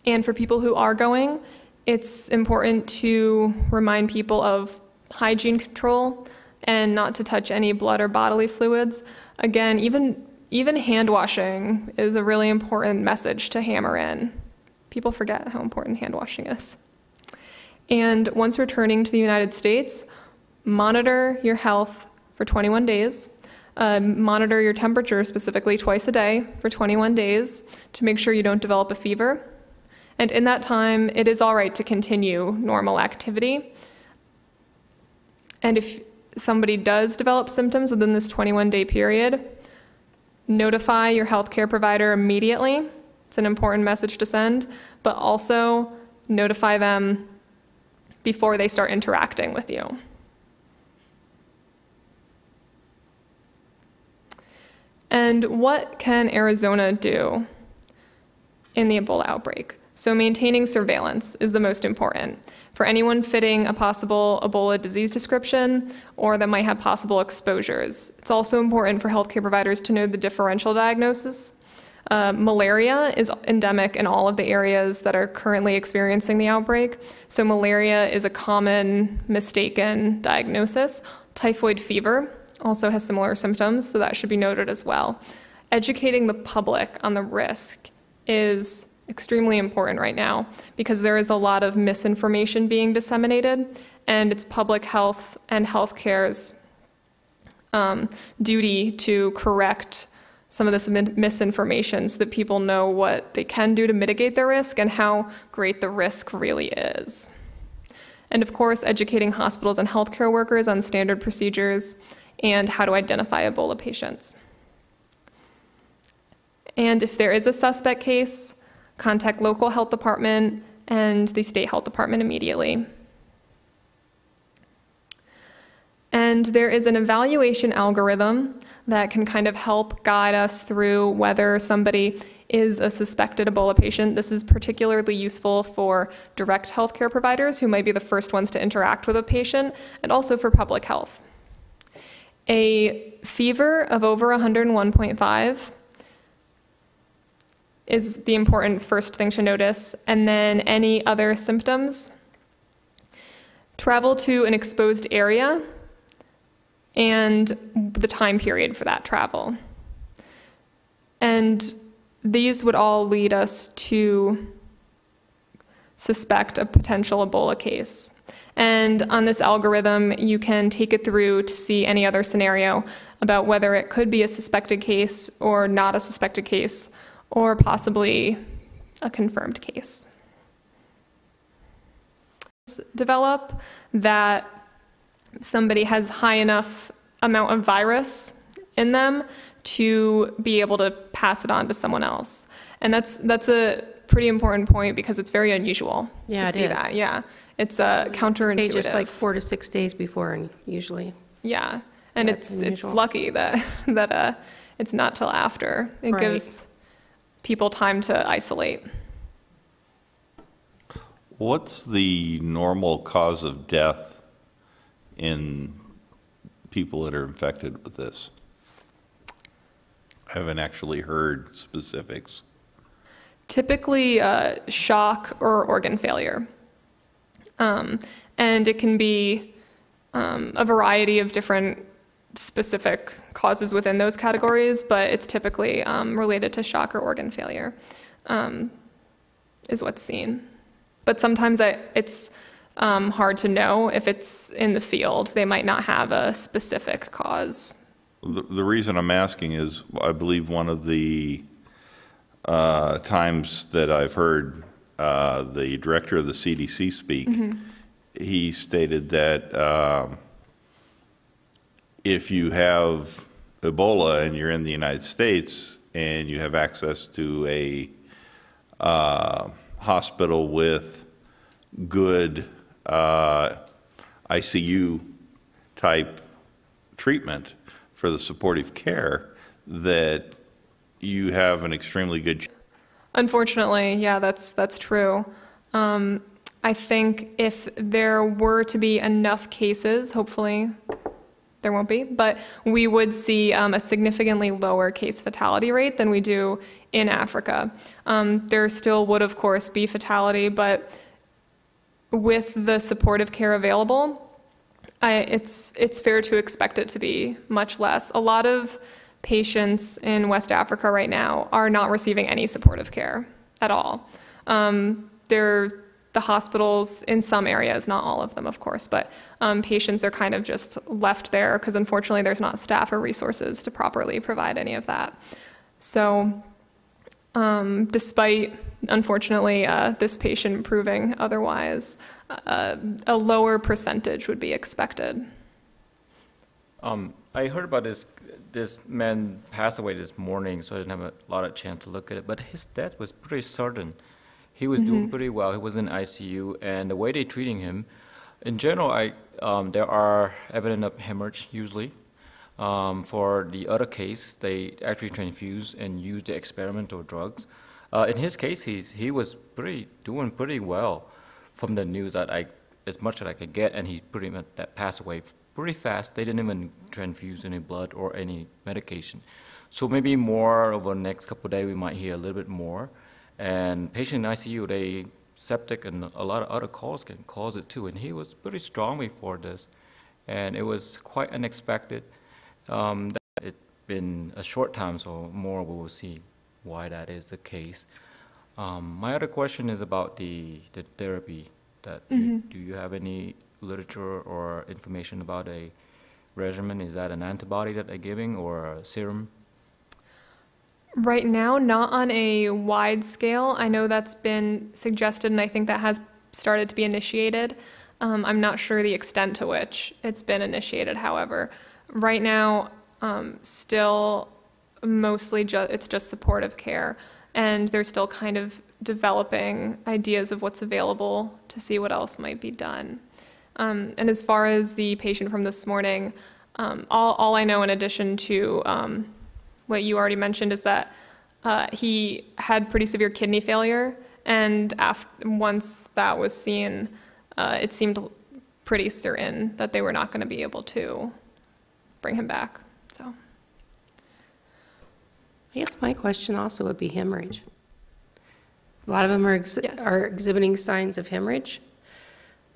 And for people who are going, it's important to remind people of hygiene control and not to touch any blood or bodily fluids. Again, even hand washing is a really important message to hammer in. People forget how important hand washing is. And once returning to the United States, monitor your health for 21 days. Monitor your temperature specifically twice a day for 21 days to make sure you don't develop a fever. And in that time, it is all right to continue normal activity. And if somebody does develop symptoms within this 21-day period, notify your healthcare provider immediately. It's an important message to send, but also notify them before they start interacting with you. And what can Arizona do in the Ebola outbreak? So maintaining surveillance is the most important. For anyone fitting a possible Ebola disease description or that might have possible exposures, it's also important for healthcare providers to know the differential diagnosis. Malaria is endemic in all of the areas that are currently experiencing the outbreak. So malaria is a common mistaken diagnosis. Typhoid fever also has similar symptoms, so that should be noted as well. Educating the public on the risk is extremely important right now, because there is a lot of misinformation being disseminated, and it's public health and healthcare's duty to correct some of this misinformation so that people know what they can do to mitigate their risk and how great the risk really is. And of course, educating hospitals and healthcare workers on standard procedures and how to identify Ebola patients. And if there is a suspect case, contact local health department and the state health department immediately. And there is an evaluation algorithm that can kind of help guide us through whether somebody is a suspected Ebola patient. This is particularly useful for direct healthcare providers who might be the first ones to interact with a patient, and also for public health. A fever of over 101.5 is the important first thing to notice, and then any other symptoms. Travel to an exposed area and the time period for that travel. And these would all lead us to suspect a potential Ebola case. And on this algorithm, you can take it through to see any other scenario about whether it could be a suspected case or not a suspected case, or possibly a confirmed case. Develop that somebody has high enough amount of virus in them to be able to pass it on to someone else. And that's a pretty important point, because it's very unusual to see that. Yeah, it's counterintuitive. Contagious like 4 to 6 days before, and usually. Yeah, and it's lucky that it's not till after. It Right. gives people time to isolate. What's the normal cause of death in people that are infected with this? I haven't actually heard specifics. Typically shock or organ failure. And it can be a variety of different specific causes within those categories, but it's typically related to shock or organ failure is what's seen. But sometimes it's hard to know if it's in the field. They might not have a specific cause. The reason I'm asking is I believe one of the times that I've heard the director of the CDC speak, he stated that if you have Ebola and you're in the United States and you have access to a hospital with good ICU type treatment for the supportive care, that you have an extremely good. Unfortunately, yeah, that's true. I think if there were to be enough cases, hopefully there won't be, but we would see a significantly lower case fatality rate than we do in Africa. There still would, of course, be fatality, but with the supportive care available, it's fair to expect it to be much less. A lot of patients in West Africa right now are not receiving any supportive care at all. The hospitals in some areas, not all of them, of course, but patients are kind of just left there because unfortunately there's not staff or resources to properly provide any of that. So despite, unfortunately, this patient proving otherwise, a lower percentage would be expected. I heard about this man passed away this morning, so I didn't have a lot of chance to look at it, but his death was pretty sudden. He was doing pretty well. He was in ICU, and the way they're treating him, in general, there are evidence of hemorrhage usually. For the other case, they actually transfuse and use the experimental drugs. In his case, he was doing pretty well from the news that as much as I could get, and he pretty much passed away pretty fast. They didn't even transfuse any blood or any medication. So maybe more over the next couple of days, we might hear a little bit more. And patient in ICU, they septic and a lot of other calls can cause it too. And he was pretty strong before this, and it was quite unexpected. It's been a short time, so more we will see why that is the case. My other question is about the therapy. Do you have any literature or information about a regimen? Is that an antibody that they're giving or a serum? Right now, not on a wide scale. I know that's been suggested, and I think that has started to be initiated. I'm not sure the extent to which it's been initiated, however. Right now, still mostly it's just supportive care, and they're still kind of developing ideas of what's available to see what else might be done. And as far as the patient from this morning, all I know in addition to what you already mentioned is that he had pretty severe kidney failure, and once that was seen, it seemed pretty certain that they were not going to be able to bring him back. So, I guess my question also would be hemorrhage. A lot of them are exhibiting signs of hemorrhage.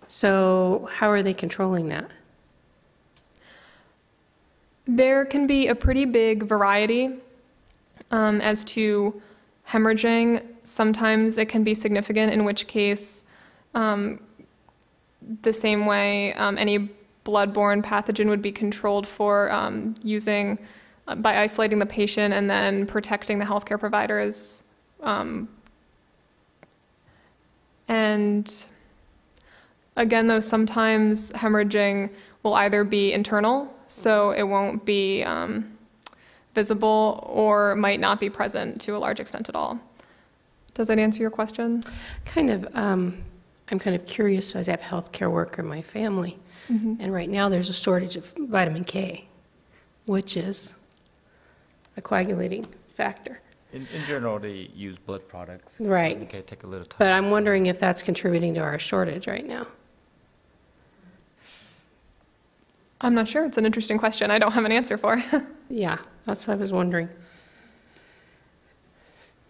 So how are they controlling that? There can be a pretty big variety as to hemorrhaging. Sometimes it can be significant, in which case, the same way any bloodborne pathogen would be controlled for by isolating the patient and then protecting the healthcare providers. And again, though, sometimes hemorrhaging will either be internal, so it won't be visible, or might not be present to a large extent at all. Does that answer your question? Kind of. I'm kind of curious, as I have a healthcare worker in my family, and right now there's a shortage of vitamin K, which is a coagulating factor. In general, they use blood products. Right. Okay, take a little time. But I'm wondering if that's contributing to our shortage right now. I'm not sure. It's an interesting question. I don't have an answer for. Yeah, that's what I was wondering.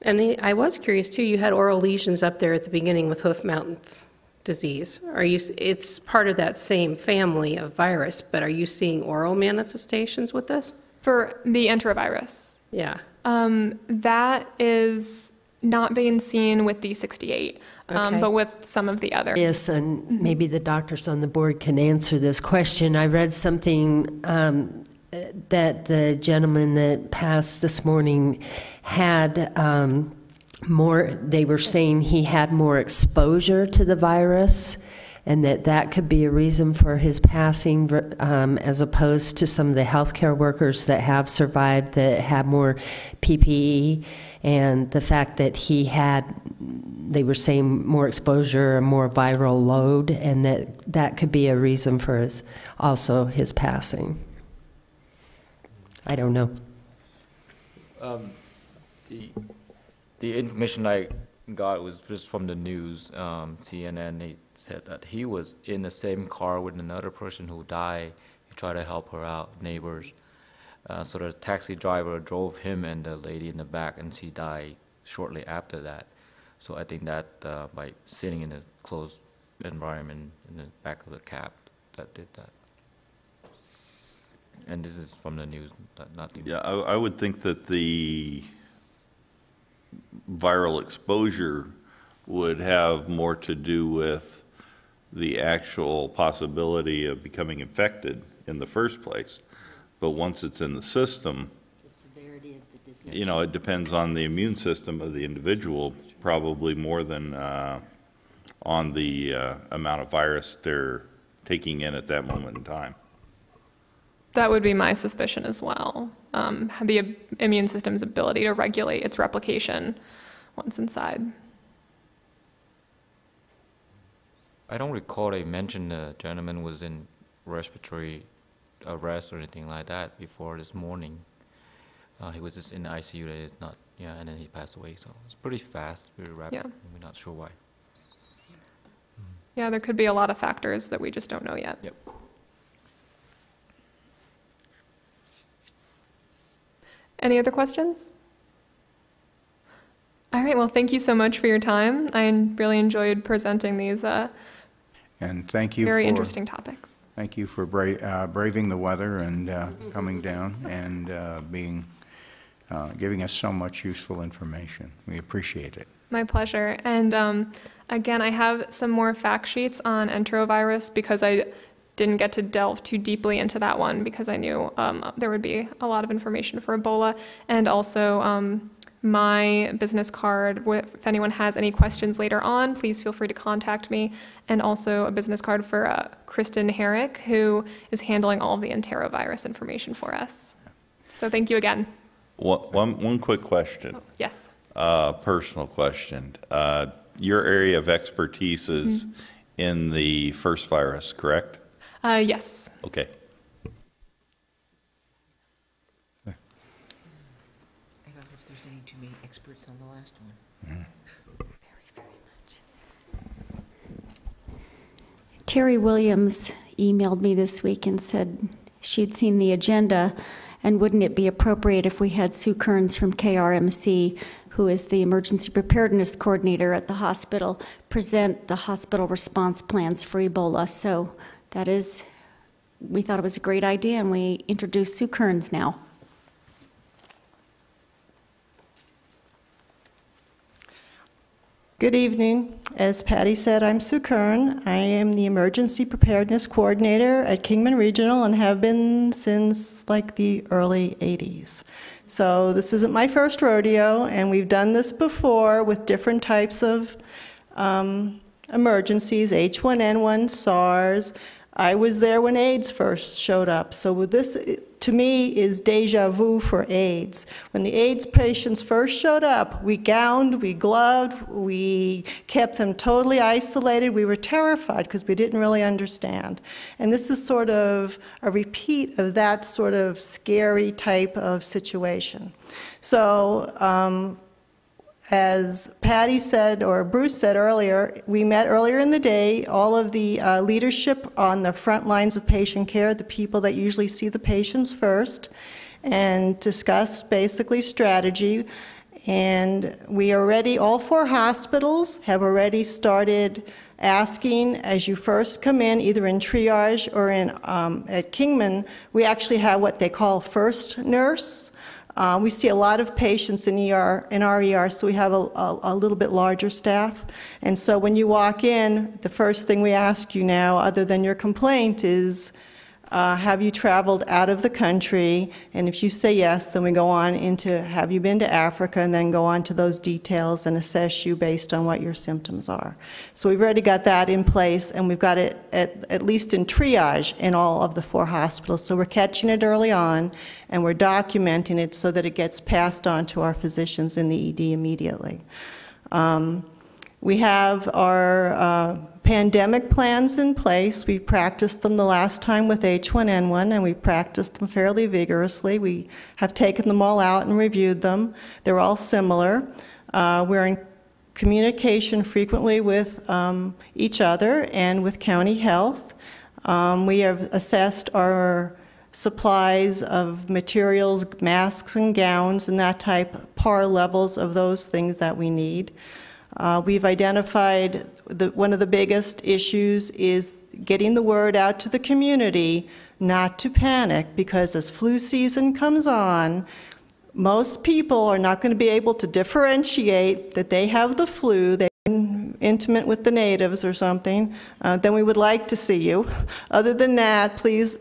And I was curious too, you had oral lesions up there at the beginning with hoof-mouth disease. It's part of that same family of virus, but are you seeing oral manifestations with this? For the enterovirus? Yeah. That is not been seen with D68, Okay. but with some of the others. Yes, and maybe the doctors on the board can answer this question. I read something that the gentleman that passed this morning had they were saying he had more exposure to the virus, and that could be a reason for his passing, as opposed to some of the healthcare workers that have survived that have more PPE, and the fact that he had, they were saying, more exposure and more viral load, and that could be a reason for also his passing. I don't know. The information I got was just from the news, CNN. They said that he was in the same car with another person who died. He tried to help her out, neighbors. So the taxi driver drove him and the lady in the back, and she died shortly after that. So I think that by sitting in a closed environment in the back of the cab, that did that. And this is from the news, nothing. Yeah, I would think that the viral exposure would have more to do with the actual possibility of becoming infected in the first place. But once it's in the system, The severity of the disease. you know, it depends on the immune system of the individual, probably more than on the amount of virus they're taking in at that moment in time. That would be my suspicion as well. The immune system's ability to regulate its replication once inside. I don't recall they mentioned the gentleman was in respiratory arrest or anything like that before this morning. He was just in the ICU, that is not, yeah, and then he passed away. So it's pretty fast, very rapid. Yeah. We're not sure why. Yeah, there could be a lot of factors that we just don't know yet. Yep. Any other questions? All right, well, thank you so much for your time. I really enjoyed presenting these And thank you very for, interesting topics. thank you for braving the weather and coming down and giving us so much useful information. We appreciate it. My pleasure. And again, I have some more fact sheets on enterovirus because I didn't get to delve too deeply into that one because I knew there would be a lot of information for Ebola. And also my business card, if anyone has any questions later on, please feel free to contact me. And also a business card for Kristen Herrick, who is handling all of the enterovirus information for us. So thank you again. One quick question. Oh, yes. Personal question. Your area of expertise is in the first virus, correct? Yes. Okay. I don't know if there's any too many experts on the last one. Terry Williams emailed me this week and said she'd seen the agenda, and wouldn't it be appropriate if we had Sue Kearns from KRMC, who is the emergency preparedness coordinator at the hospital, present the hospital response plans for Ebola. So we thought it was a great idea, and we introduced Sue Kearns now. Good evening. As Patty said, I'm Sue Kern. I am the Emergency Preparedness Coordinator at Kingman Regional and have been since like the early 80s. So this isn't my first rodeo, and we've done this before with different types of emergencies, H1N1, SARS. I was there when AIDS first showed up. So this, to me, is deja vu for AIDS. When the AIDS patients first showed up, we gowned, we gloved, we kept them totally isolated. We were terrified because we didn't really understand. And this is sort of a repeat of that sort of scary type of situation. So, as Patty said, or Bruce said earlier, we met earlier in the day, all of the leadership on the front lines of patient care, the people that usually see the patients first, and discussed basically strategy. And we already, all 4 hospitals have already started asking, as you first come in, either in triage or in at Kingman, we actually have what they call first nurse. We see a lot of patients in our ER, so we have a little bit larger staff. And so when you walk in, the first thing we ask you now, other than your complaint, is have you traveled out of the country? And if you say yes, then we go on into have you been to Africa, and then go on to those details and assess you based on what your symptoms are. So we've already got that in place, and we've got it at least in triage in all of the 4 hospitals. So we're catching it early on, and we're documenting it so that it gets passed on to our physicians in the ED immediately. We have our pandemic plans in place. We practiced them the last time with H1N1, and we practiced them fairly vigorously. We have taken them all out and reviewed them. They're all similar. We're in communication frequently with each other and with county health. We have assessed our supplies of materials, masks and gowns and that type, par levels of those things that we need. We've identified one of the biggest issues is getting the word out to the community not to panic, because as flu season comes on, most people are not going to be able to differentiate that they have the flu, they've been intimate with the natives or something, then we would like to see you. Other than that, please,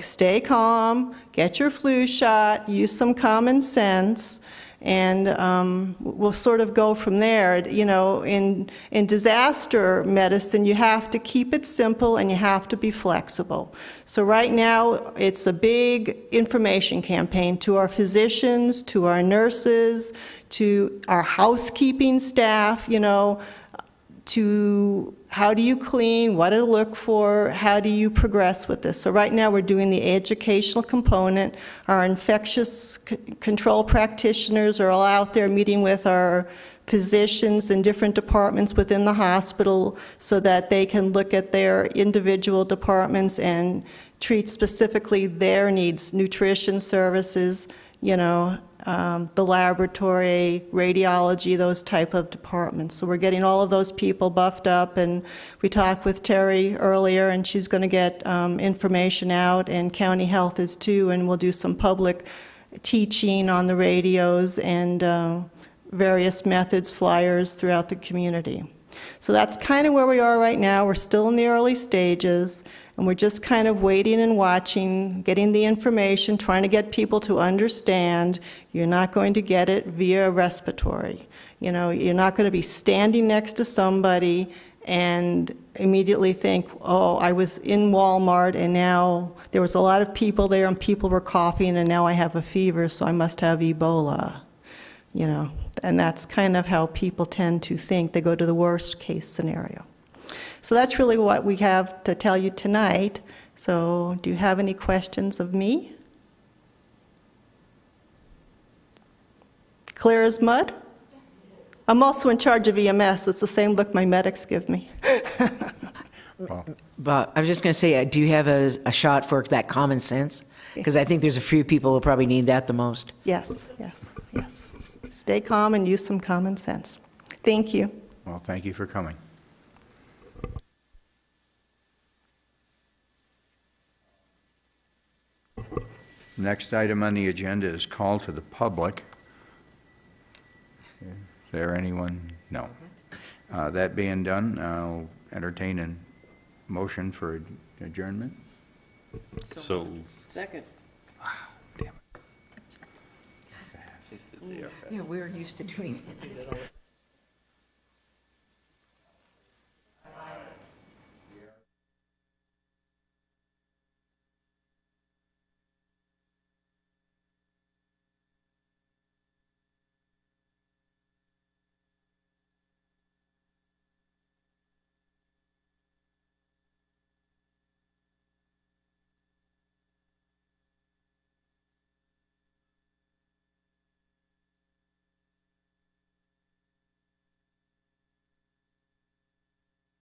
stay calm, get your flu shot, use some common sense, and we'll sort of go from there. In disaster medicine, you have to keep it simple and you have to be flexible. So right now, it's a big information campaign to our physicians, to our nurses, to our housekeeping staff, to how do you clean, what to look for, how do you progress with this. So right now we're doing the educational component. Our infectious control practitioners are all out there meeting with our physicians in different departments within the hospital so that they can look at their individual departments and treat specifically their needs, nutrition services, the laboratory, radiology, those type of departments. So we're getting all of those people buffed up, and we talked with Terry earlier, and she's going to get information out, and county health is too, and we'll do some public teaching on the radios and various methods, flyers throughout the community. So that's kind of where we are right now. We're still in the early stages, and we're just kind of waiting and watching, getting the information, trying to get people to understand you're not going to get it via respiratory. You're not going to be standing next to somebody and immediately think, oh, I was in Walmart and now there was a lot of people there and people were coughing and now I have a fever, so I must have Ebola. And that's kind of how people tend to think. They go to the worst case scenario. So that's really what we have to tell you tonight. So do you have any questions of me? Clear as mud? I'm also in charge of EMS. It's the same look my medics give me. But I was just going to say, do you have a shot for that common sense? Because I think there's a few people who probably need that the most. Yes, yes, yes. Stay calm and use some common sense. Thank you. Well, thank you for coming. Next item on the agenda is call to the public. Is there anyone? No. That being done, I'll entertain a motion for adjournment. So. Second. Damn it. Yeah, we're used to doing that.